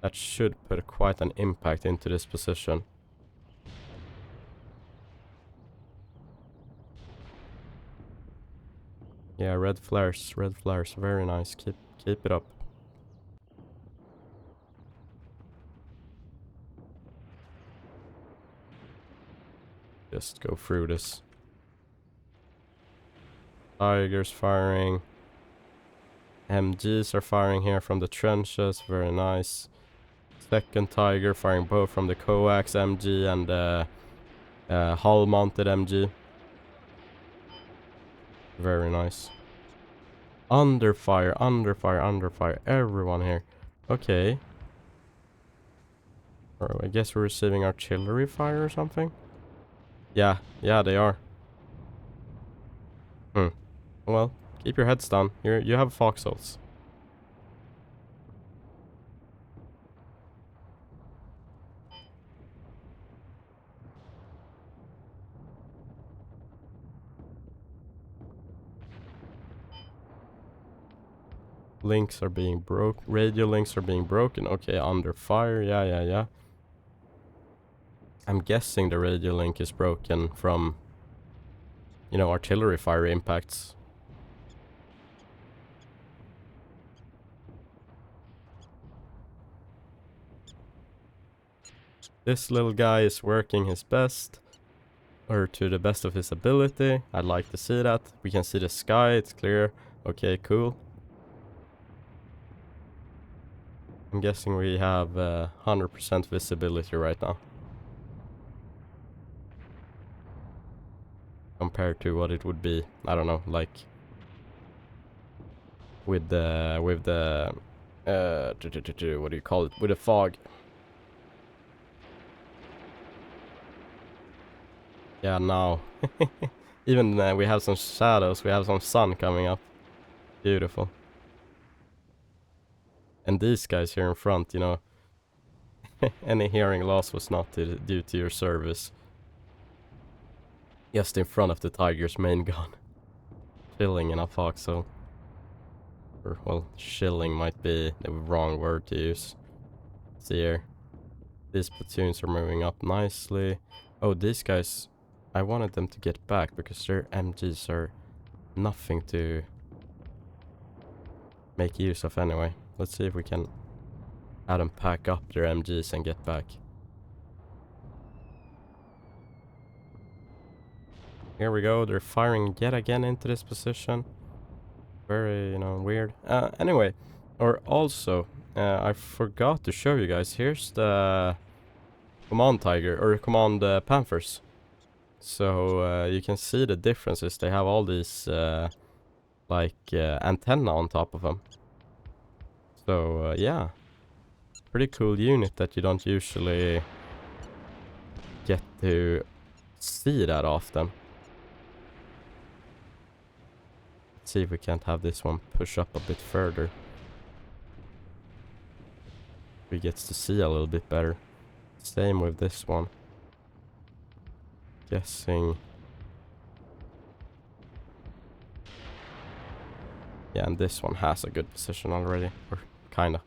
That should put quite an impact into this position. Yeah, red flares, very nice. Keep it up. Just go through this. Tigers firing. MGs are firing here from the trenches, very nice. Second Tiger firing both from the coax MG and hull mounted MG. Very nice. Under fire, everyone here. Okay. Or I guess we're receiving artillery fire or something? Yeah, they are. Well, keep your heads down. You have foxholes. Links are being broke. Radio links are being broken. Okay, under fire. Yeah. I'm guessing the radio link is broken from, you know, artillery fire impacts. This little guy is working his best, or to the best of his ability. I'd like to see that. We can see the sky, it's clear. Okay, cool. I'm guessing we have 100% visibility right now. Compared to what it would be, I don't know, like with the what do you call it? With the fog. Yeah, now. Even we have some shadows, we have some sun coming up. Beautiful. And these guys here in front, you know, any hearing loss was not due to your service. Just in front of the Tiger's main gun. Chilling in a foxhole. Or, well, chilling might be the wrong word to use. See here. These platoons are moving up nicely. Oh, these guys, I wanted them to get back because their MGs are nothing to make use of anyway. Let's see if we can have them pack up their MGs and get back. Here we go, they're firing yet again into this position. Very, you know, weird. Anyway, or also, I forgot to show you guys. Here's the Command Tiger, or Command Panthers. So, you can see the differences. They have all these, antenna on top of them. So, yeah. Pretty cool unit that you don't usually get to see that often. Let's see if we can't have this one push up a bit further. We gets to see a little bit better. Same with this one. Guessing. Yeah, and this one has a good position already. Or kinda.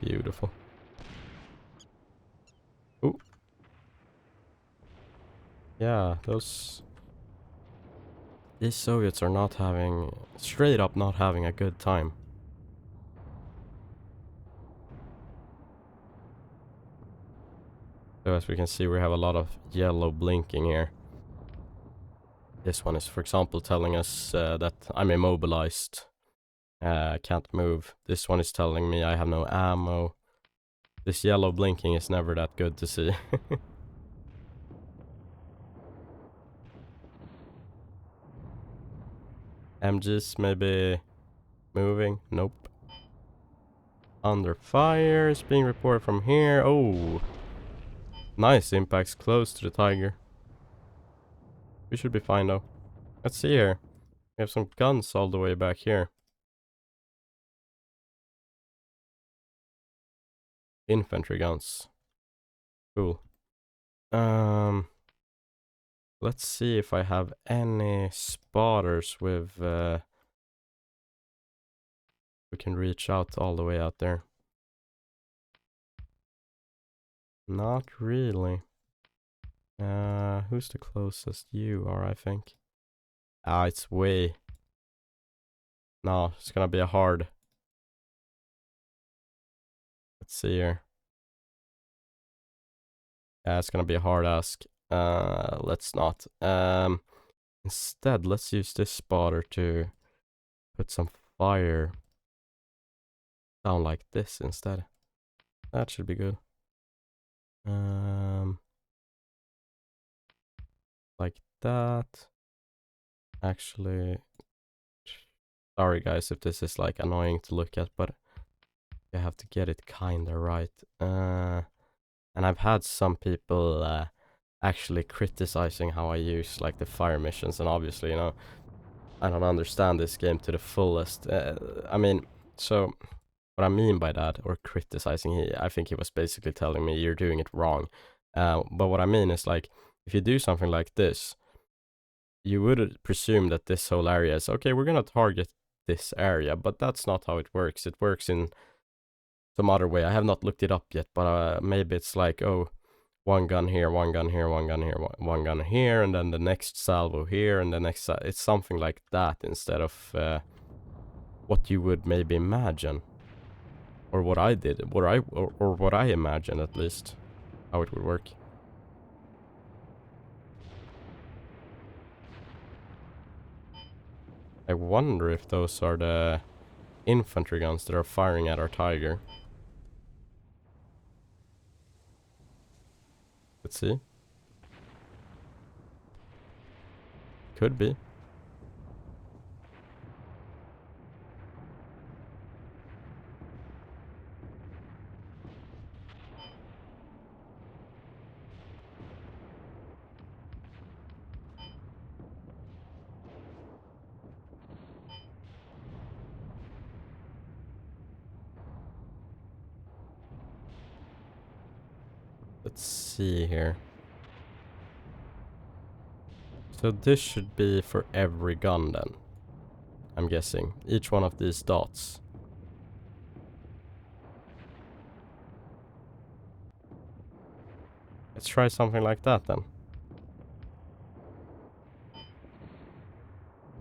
Beautiful. Ooh. Yeah, these Soviets are not having, straight up not having a good time. So as we can see, we have a lot of yellow blinking here. This one is, for example, telling us that I'm immobilized. Can't move. This one is telling me I have no ammo. This yellow blinking is never that good to see. MGs maybe moving. Nope. Under fire is being reported from here. Oh. Nice impacts close to the Tiger. We should be fine though. Let's see here. We have some guns all the way back here. Infantry guns. Cool. Let's see if I have any spotters with we can reach out all the way out there. Not really. Who's the closest? You are, I think. Ah, it's way. No, it's gonna be a hard. Let's see here. Yeah, it's gonna be a hard ask. Let's not. Instead, let's use this spotter to put some fire down like this instead. That should be good. Like that. Actually, sorry guys if this is like annoying to look at, but you have to get it kinda right. And I've had some people actually criticizing how I use like the fire missions, and obviously, you know, I don't understand this game to the fullest. I mean, so what I mean by that, or criticizing, I think he was basically telling me you're doing it wrong. But what I mean is like, if you do something like this, you would presume that this whole area is, okay, we're going to target this area, but that's not how it works. It works in some other way. I have not looked it up yet, but maybe it's like, oh, one gun here, one gun here, one gun here, one gun here, and then the next salvo here, and the next, it's something like that instead of what you would maybe imagine. Or what I did, or what I imagined at least, how it would work. I wonder if those are the infantry guns that are firing at our Tiger. Let's see. Could be. Let's see here. So this should be for every gun then, I'm guessing. Each one of these dots. Let's try something like that then.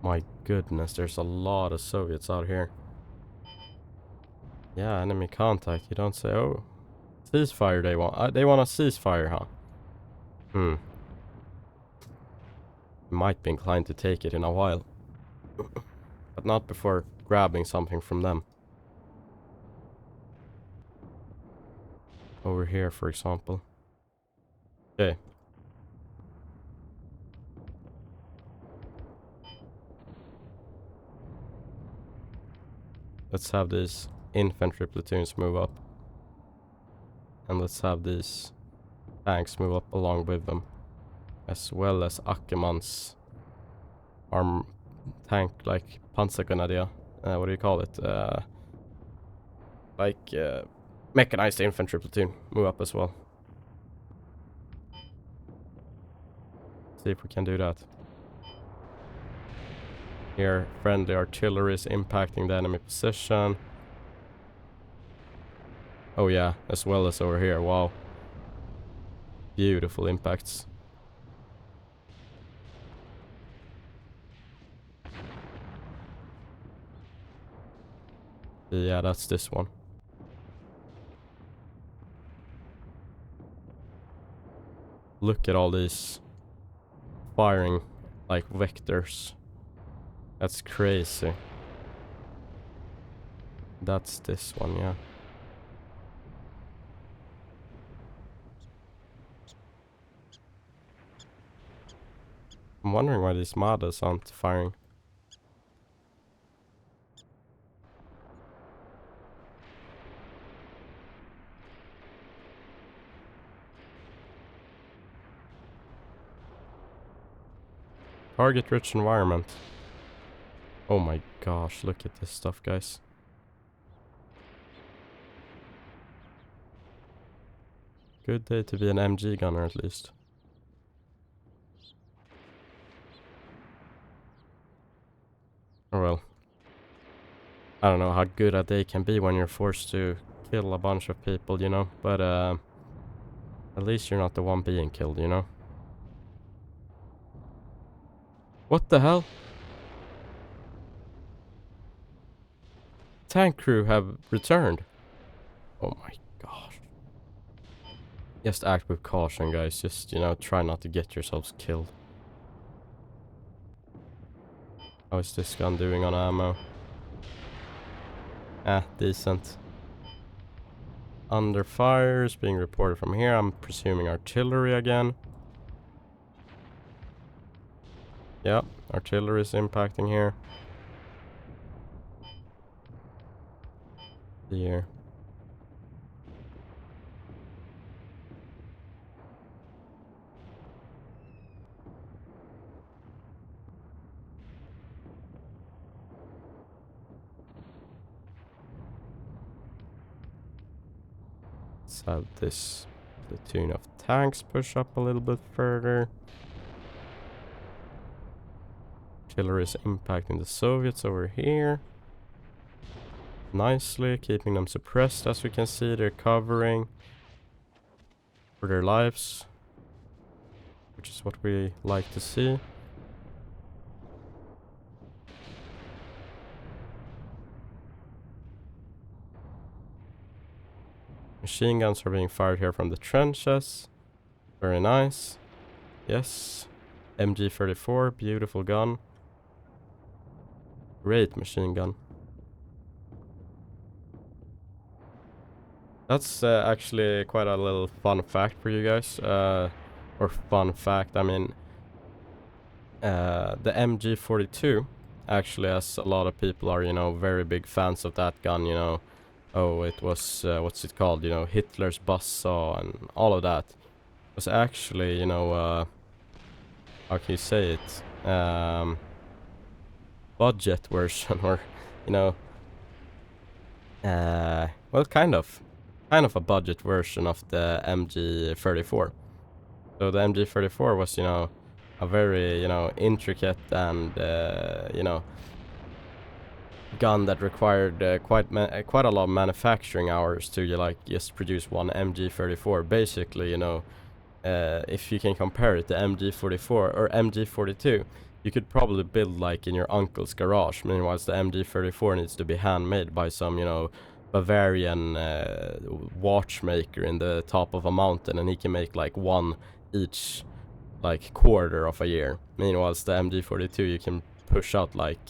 My goodness, there's a lot of Soviets out here. Yeah, enemy contact. You don't say, oh, ceasefire they want. They want a ceasefire, huh? Might be inclined to take it in a while. But not before grabbing something from them. Over here, for example. Okay. Let's have these infantry platoons move up. And let's have these tanks move up along with them. As well as Ackermann's tank, like Panzergrenadier. What do you call it? Mechanized infantry platoon. Move up as well. See if we can do that. Here, friendly artillery is impacting the enemy position. Oh yeah, as well as over here. Wow. Beautiful impacts. Yeah, that's this one. Look at all these firing like vectors. That's crazy. That's this one, yeah. I'm wondering why these modders aren't firing. Target rich environment. Oh my gosh, look at this stuff, guys. Good day to be an MG gunner at least. Oh well. I don't know how good a day can be when you're forced to kill a bunch of people, you know? But at least you're not the one being killed, you know? What the hell? Tank crew have returned. Oh my gosh. Just act with caution, guys. Just, you know, try not to get yourselves killed. How is this gun doing on ammo? Decent. Under fire is being reported from here. I'm presuming artillery again. Yeah, artillery is impacting here. Here. Let's have this platoon of tanks push up a little bit further. Artillery is impacting the Soviets over here. Nicely, keeping them suppressed. As we can see, they're covering for their lives, which is what we like to see. Machine guns are being fired here from the trenches. Very nice. Yes. MG34, beautiful gun. Great machine gun. That's actually quite a little fun fact for you guys. Or fun fact, I mean, the MG42, actually, as a lot of people are, you know, very big fans of that gun, you know. Oh, it was, what's it called, you know, Hitler's buzzsaw and all of that. It was actually, you know, how can you say it? Budget version, or, you know, well, kind of a budget version of the MG34. So the MG34 was, you know, a very, you know, intricate and, you know, gun that required quite a lot of manufacturing hours to, like, just produce one MG34. Basically, you know, if you can compare it to MG44 or MG42, you could probably build like in your uncle's garage. Meanwhile, the MG34 needs to be handmade by some, you know, Bavarian watchmaker in the top of a mountain, and he can make like one each, like, quarter of a year. Meanwhile, the MG42, you can push out like,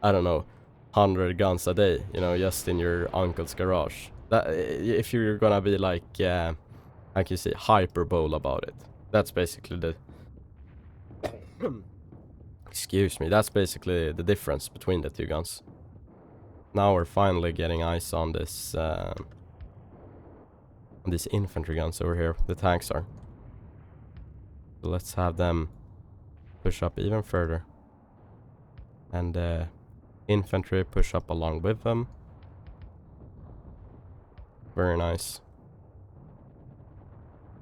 I don't know, 100 guns a day, you know, just in your uncle's garage. That, if you're gonna be like, I can say hyperbole about it. That's basically the excuse me, that's basically the difference between the two guns. Now we're finally getting eyes on this on these infantry guns over here. The tanks are. So let's have them push up even further. And infantry push up along with them. Very nice.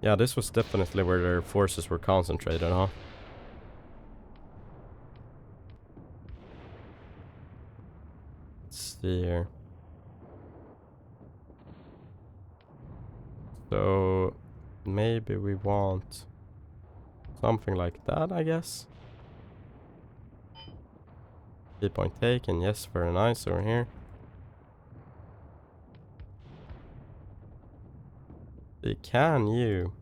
Yeah, this was definitely where their forces were concentrated, huh? Let's see here. So maybe we want something like that, I guess. Key point taken. Yes, very nice over here. Can you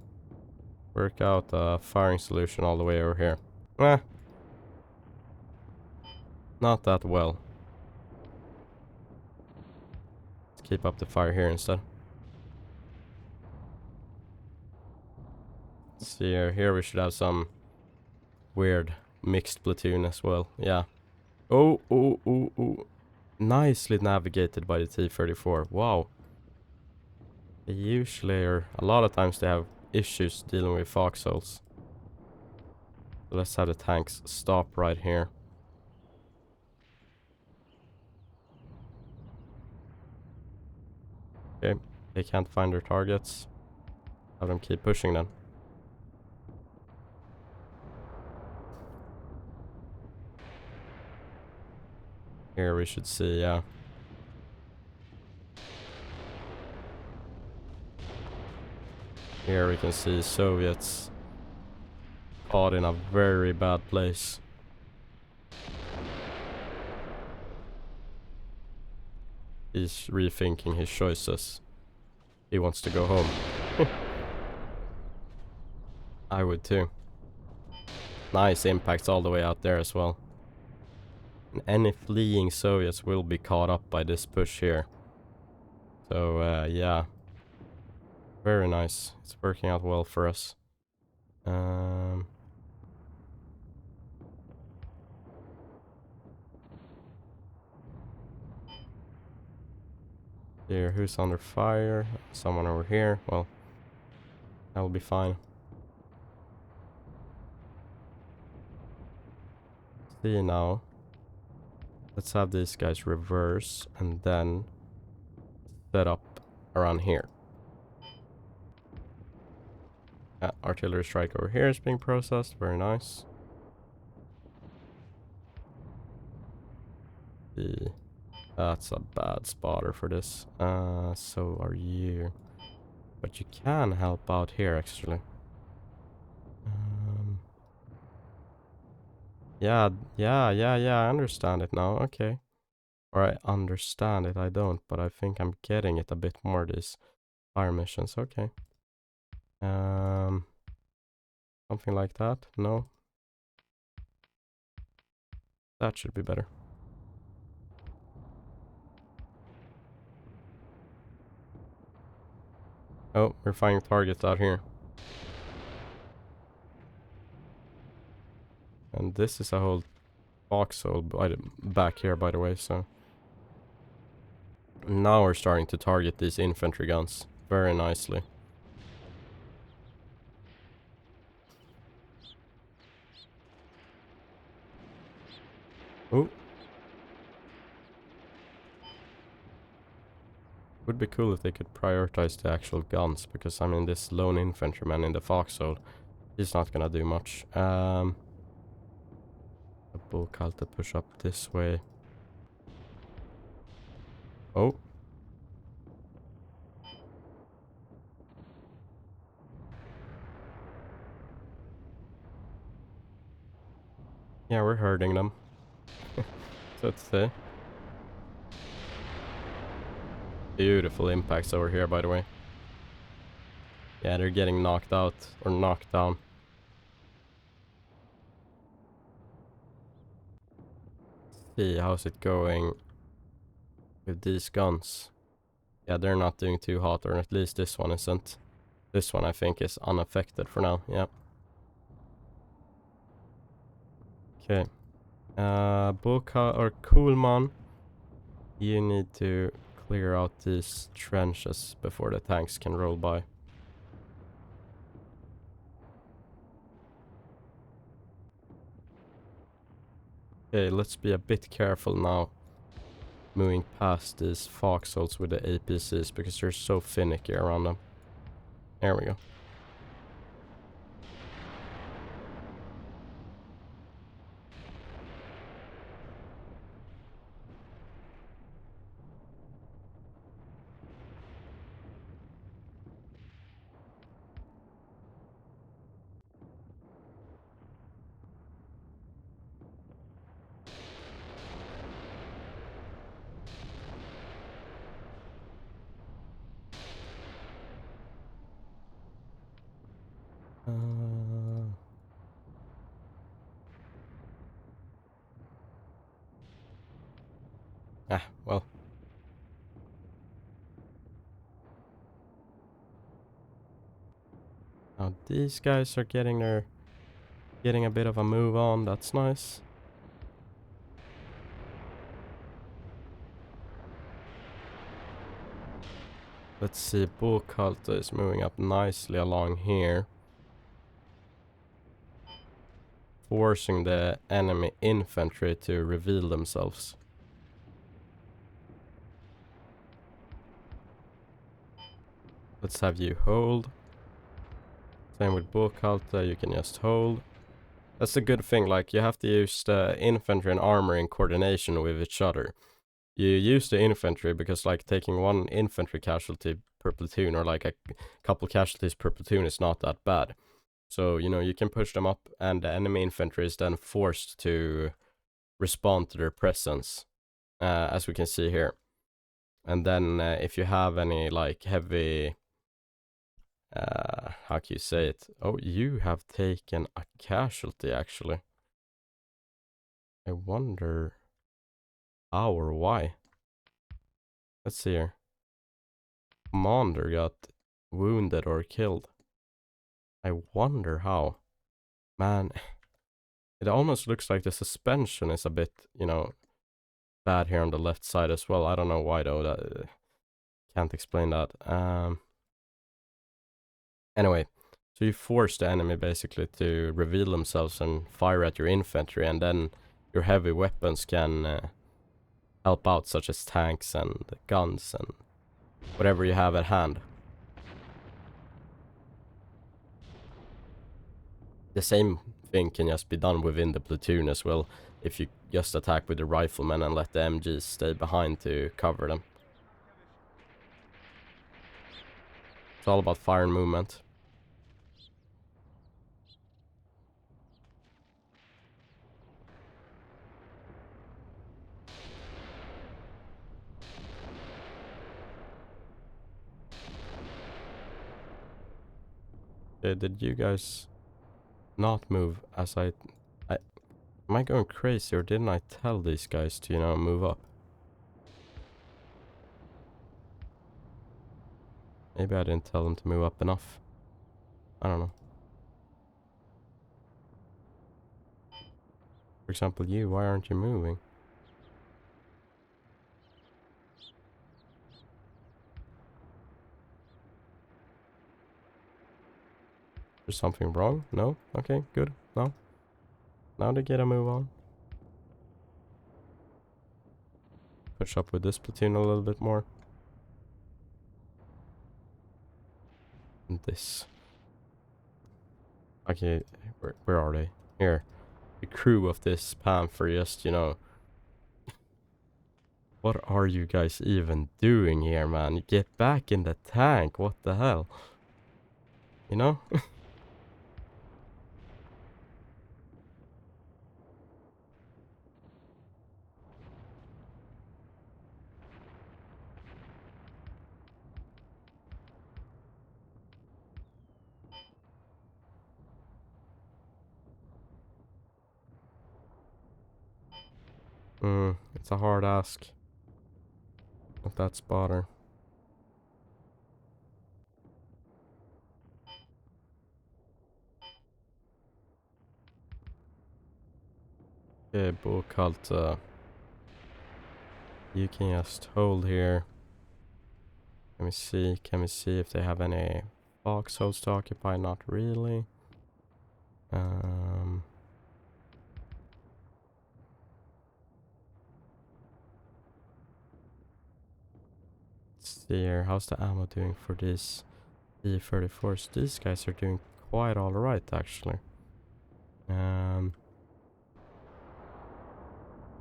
work out a firing solution all the way over here? Not that well. Let's keep up the fire here instead. Let's see here. Here we should have some weird mixed platoon as well. Yeah. Oh. Nicely navigated by the T-34. Wow. They usually, or a lot of times, they have issues dealing with foxholes. So let's have the tanks stop right here. Okay, they can't find their targets. Have them keep pushing then. Here we should see, yeah. Here we can see Soviets caught in a very bad place. He's rethinking his choices. He wants to go home. I would too. Nice impacts all the way out there as well. And any fleeing Soviets will be caught up by this push here. So, yeah. Very nice. It's working out well for us. Here, who's under fire? Someone over here. Well, that'll be fine. See now. Let's have these guys reverse and then set up around here. Artillery strike over here is being processed. Very nice. That's a bad spotter for this. So are you. But you can help out here, actually. Yeah, I understand it now. Okay. Or I understand it, I don't, but I think I'm getting it a bit more, these fire missions. Okay. Something like that? No? That should be better. Oh, we're finding targets out here. And this is a whole foxhole back here, by the way, so... Now we're starting to target these infantry guns very nicely. Oh. Would be cool if they could prioritize the actual guns, because I mean this lone infantryman in the foxhole, he's not gonna do much. A bull cult to push up this way. Oh. Yeah, we're hurting them. So to say. Beautiful impacts over here, by the way. Yeah, they're getting knocked out or knocked down. See, how's it going with these guns? Yeah, they're not doing too hot, or at least this one isn't. This one I think is unaffected for now. Yeah. Okay. Boka or Coolman, you need to clear out these trenches before the tanks can roll by. Okay, let's be a bit careful now moving past these foxholes with the APCs, because they're so finicky around them. There we go. Well. Now these guys are getting a bit of a move on. That's nice. Let's see, Bull Cult is moving up nicely along here, forcing the enemy infantry to reveal themselves. Let's have you hold. Same with Bull Cult, you can just hold. That's a good thing, like you have to use the infantry and armor in coordination with each other. You use the infantry because like taking one infantry casualty per platoon, or like a couple casualties per platoon, is not that bad. So, you know, you can push them up, and the enemy infantry is then forced to respond to their presence, as we can see here. And then if you have any like heavy, how can you say it? Oh, you have taken a casualty, actually. I wonder how or why. Let's see here. Commander got wounded or killed. I wonder how. Man, it almost looks like the suspension is a bit, you know, bad here on the left side as well. I don't know why though. That can't explain that. Anyway, so you force the enemy basically to reveal themselves and fire at your infantry, and then your heavy weapons can help out, such as tanks and guns and whatever you have at hand. the same thing can just be done within the platoon as well, if you just attack with the riflemen and let the MGs stay behind to cover them. It's all about fire and movement. Did you guys not move as I am I going crazy, or didn't I tell these guys to, you know, move up? Maybe I didn't tell them to move up enough. I don't know. For example, you, why aren't you moving? Is something wrong? No? Okay, good. No? Now they get a move on. Push up with this platoon a little bit more. And this. Okay, where are they? Here. The crew of this Panther just, you know... What are you guys even doing here, man? You get back in the tank. What the hell? You know? It's a hard ask. With that spotter. Okay, bull cult. You can just hold here. Let me see. Can we see if they have any foxholes to occupy? Not really. Let's see here. How's the ammo doing for these E34s? These guys are doing quite alright, actually. And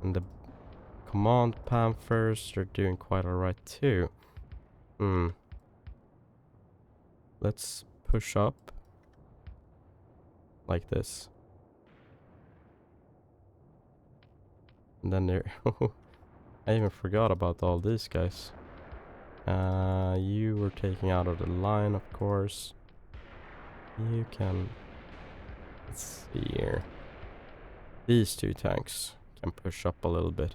the command Panthers are doing quite alright too. Let's push up like this. And then there... I even forgot about all these guys. You were taken out of the line, of course. You can... Let's see here. These two tanks can push up a little bit.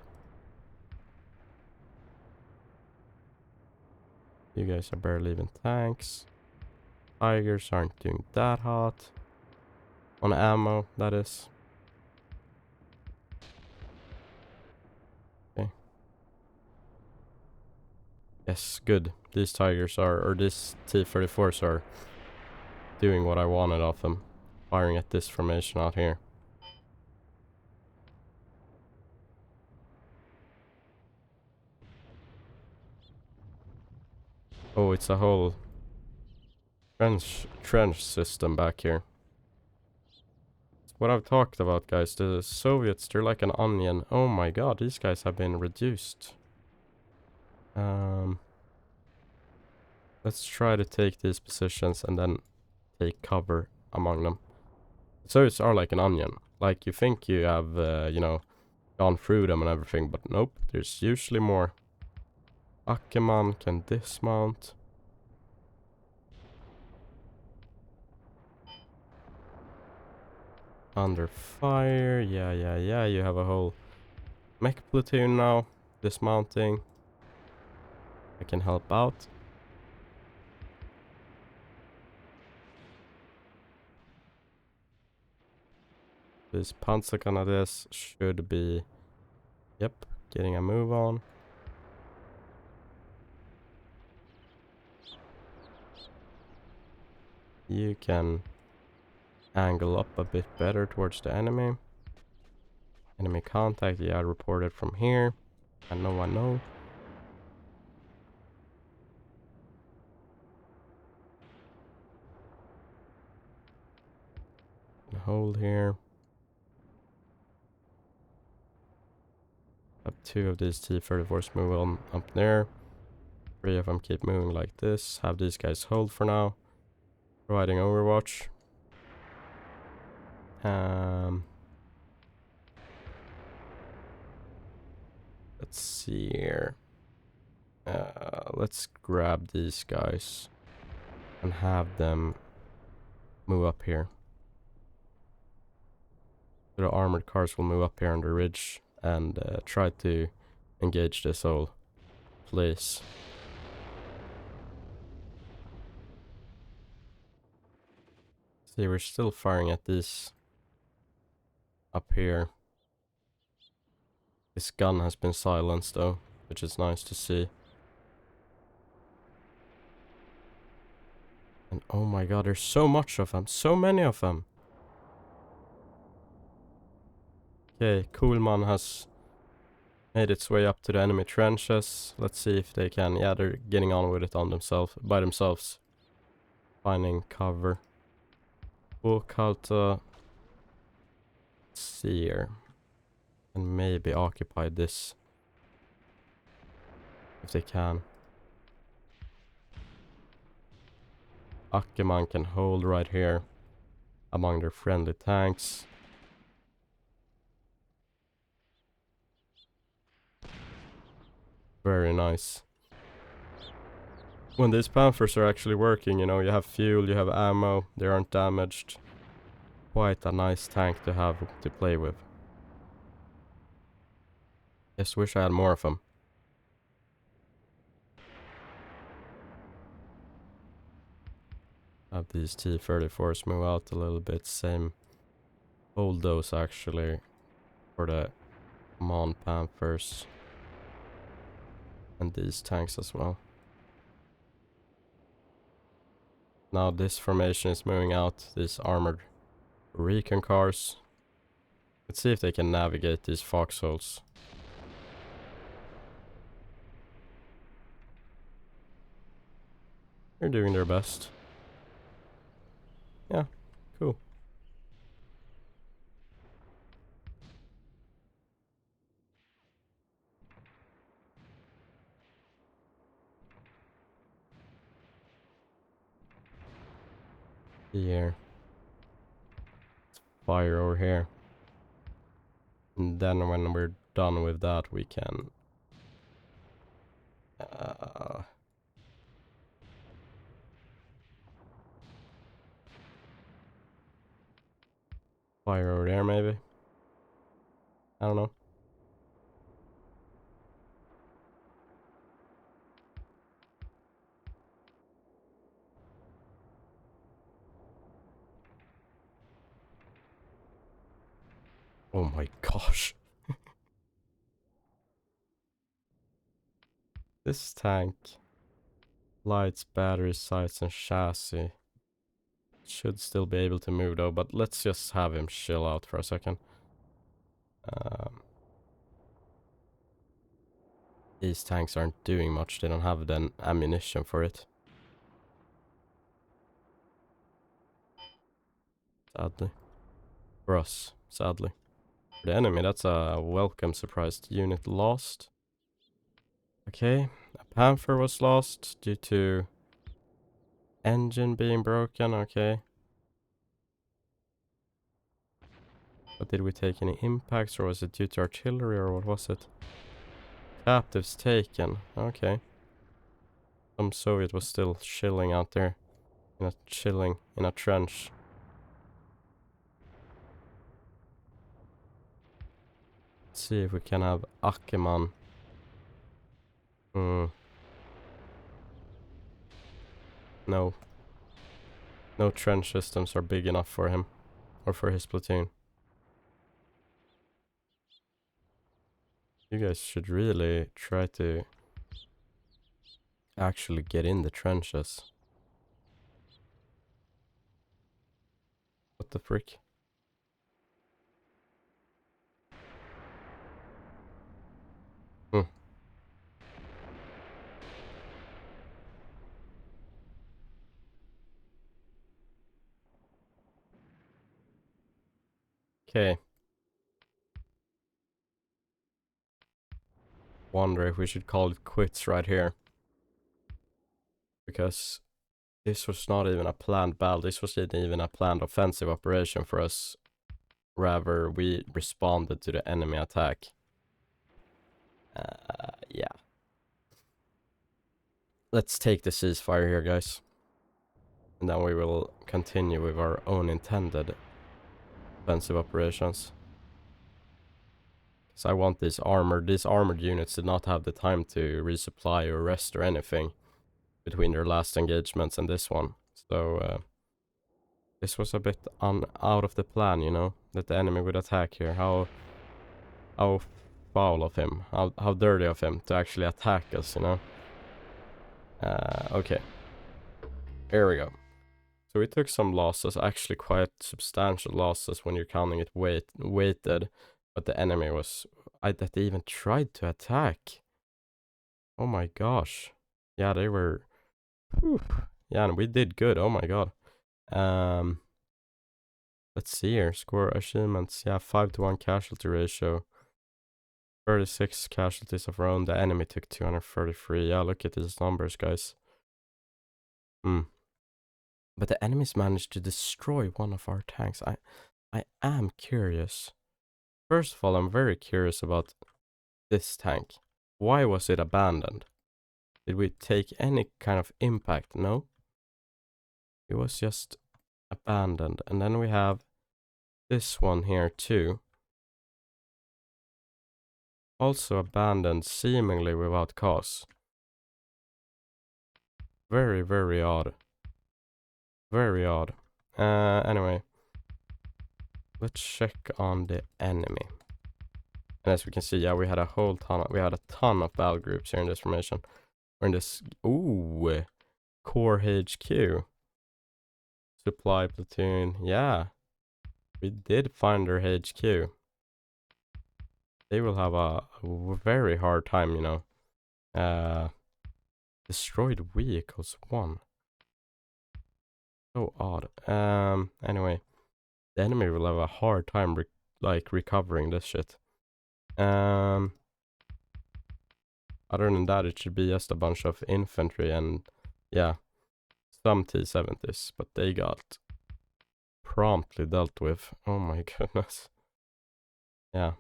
You guys are barely even tanks. Tigers aren't doing that hot. On ammo, that is. Okay. Yes, good. These tigers are, or these T-34s are doing what I wanted of them. Firing at this formation out here. Oh, it's a whole trench system back here. It's what I've talked about, guys. The Soviets, they're like an onion. Oh my god, these guys have been reduced. Let's try to take these positions and then take cover among them. Soviets are like an onion. Like, you think you have, you know, gone through them and everything, but nope, there's usually more. Ackerman can dismount. Under fire, yeah, you have a whole mech platoon now, dismounting. I can help out. This Panzergrenadiers should be, yep, getting a move on. You can angle up a bit better towards the enemy. Enemy contact, yeah, reported from here. I know. hold here. Have 2 of these T-34s move on up there. 3 of them keep moving like this. Have these guys hold for now. Providing overwatch. Let's see here. Let's grab these guys and have them move up here. So the armored cars will move up here on the ridge and try to engage this whole place. See, we're still firing at these up here. This gun has been silenced though, which is nice to see. And oh my god, there's so much of them. So many of them. Okay, Kuhlman has made its way up to the enemy trenches. Let's see if they can. Yeah, they're getting on with it on themselves, by themselves. Finding cover. Kalta. Let's see here. And maybe occupy this. If they can. Ackerman can hold right here. Among their friendly tanks. Very nice. When these Panthers are actually working, you know, you have fuel, you have ammo, they aren't damaged. Quite a nice tank to have to play with. Just wish I had more of them. Have these T-34s move out a little bit. Same. Hold those actually for the Mon Panthers. And these tanks as well. Now this formation is moving out. These armored recon cars. Let's see if they can navigate these foxholes. They're doing their best. Yeah, cool. Here. Fire over here. And then when we're done with that, we can... fire over there, maybe? I don't know. Oh my gosh. This tank. Lights, battery, sights, and chassis. Should still be able to move though, but let's just have him chill out for a second. These tanks aren't doing much. They don't have the ammunition for it. Sadly. For us, sadly. For the enemy, that's a welcome surprise. Unit lost. Okay, a Panther was lost due to engine being broken, okay. But did we take any impacts, or was it due to artillery, or what was it? Captives taken, okay. Some Soviet was still chilling out there. Chilling in a trench. Let's see if we can have Ackerman. No. No trench systems are big enough for him. Or for his platoon. You guys should really try to actually get in the trenches. What the frick? Okay. Wonder if we should call it quits right here. Because this was not even a planned battle. This wasn't even a planned offensive operation for us. Rather, we responded to the enemy attack. Yeah. Let's take the ceasefire here, guys. And then we will continue with our own intended offensive operations. Because I want these armored units to not have the time to resupply or rest or anything between their last engagements and this one. So, this was a bit out of the plan, you know, that the enemy would attack here. How foul of him, how dirty of him to actually attack us, you know. Okay, here we go. So we took some losses, actually quite substantial losses when you're counting it weighted, but the enemy was, that they even tried to attack. Oh my gosh. Yeah, they were, whew. Yeah, and we did good. Oh my god. Let's see here. Score achievements. Yeah, 5-to-1 casualty ratio. 36 casualties of our own. The enemy took 233. Yeah, look at these numbers, guys. But the enemies managed to destroy one of our tanks. I am curious. First of all, I'm very curious about this tank. Why was it abandoned? Did we take any kind of impact? No. It was just abandoned. And then we have this one here too. Also abandoned, seemingly without cause. Very, very odd. Very odd. Anyway. Let's check on the enemy. And as we can see, yeah, we had a ton of battle groups here in this formation. We're in this, ooh, core HQ. Supply platoon, yeah. We did find their HQ. They will have a very hard time, you know. Destroyed vehicles 1. So odd. Anyway. The enemy will have a hard time recovering this shit. Other than that, it should be just a bunch of infantry and, yeah, some T-70s, but they got promptly dealt with. Oh my goodness. Yeah.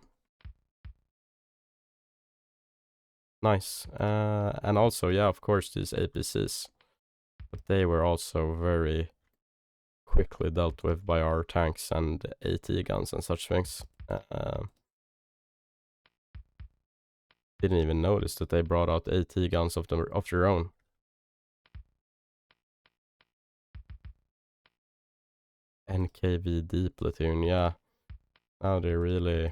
Nice. And also, yeah, of course, these APCs. But they were also very quickly dealt with by our tanks and AT guns and such things. Didn't even notice that they brought out AT guns of their own. NKVD platoon, yeah. Now they're really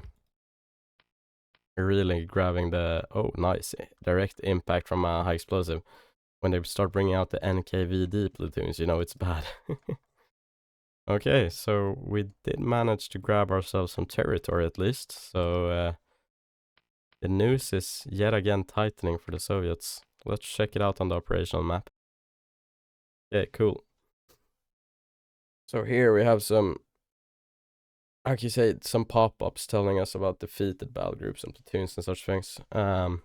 grabbing the, oh nice, direct impact from a high explosive. When they start bringing out the NKVD platoons, you know it's bad. Okay, so we did manage to grab ourselves some territory at least. So the news is yet again tightening for the Soviets. Let's check it out on the operational map. Okay, cool. So here we have some, how can you say, some pop-ups telling us about defeated battle groups and platoons and such things. Battle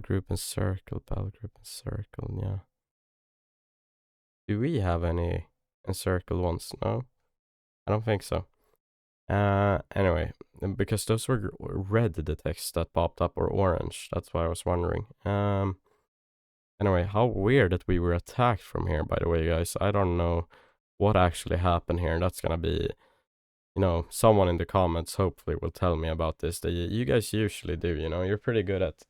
group and circle, yeah. Do we have any encircled ones? No, I don't think so. Anyway, because those were red, the text that popped up, or orange. That's why I was wondering. Anyway, how weird that we were attacked from here, by the way, guys. I don't know what actually happened here. That's gonna be, you know, someone in the comments hopefully will tell me about this. You guys usually do, you know. You're pretty good at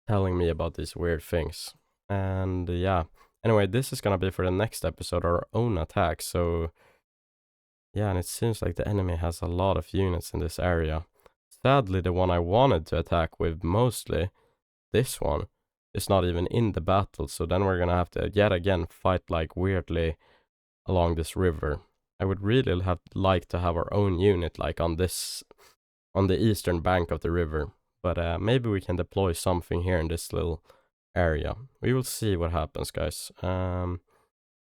telling me about these weird things. And yeah. Anyway, this is gonna be for the next episode, our own attack. So yeah, and it seems like the enemy has a lot of units in this area. Sadly, the one I wanted to attack with mostly, this one, is not even in the battle. So then we're gonna have to yet again fight like weirdly along this river. I would really like to have our own unit like on the eastern bank of the river. But maybe we can deploy something here in this little area. We will see what happens, guys.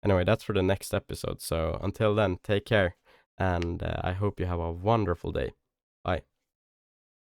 Anyway, that's for the next episode. So until then, take care, and I hope you have a wonderful day. Bye.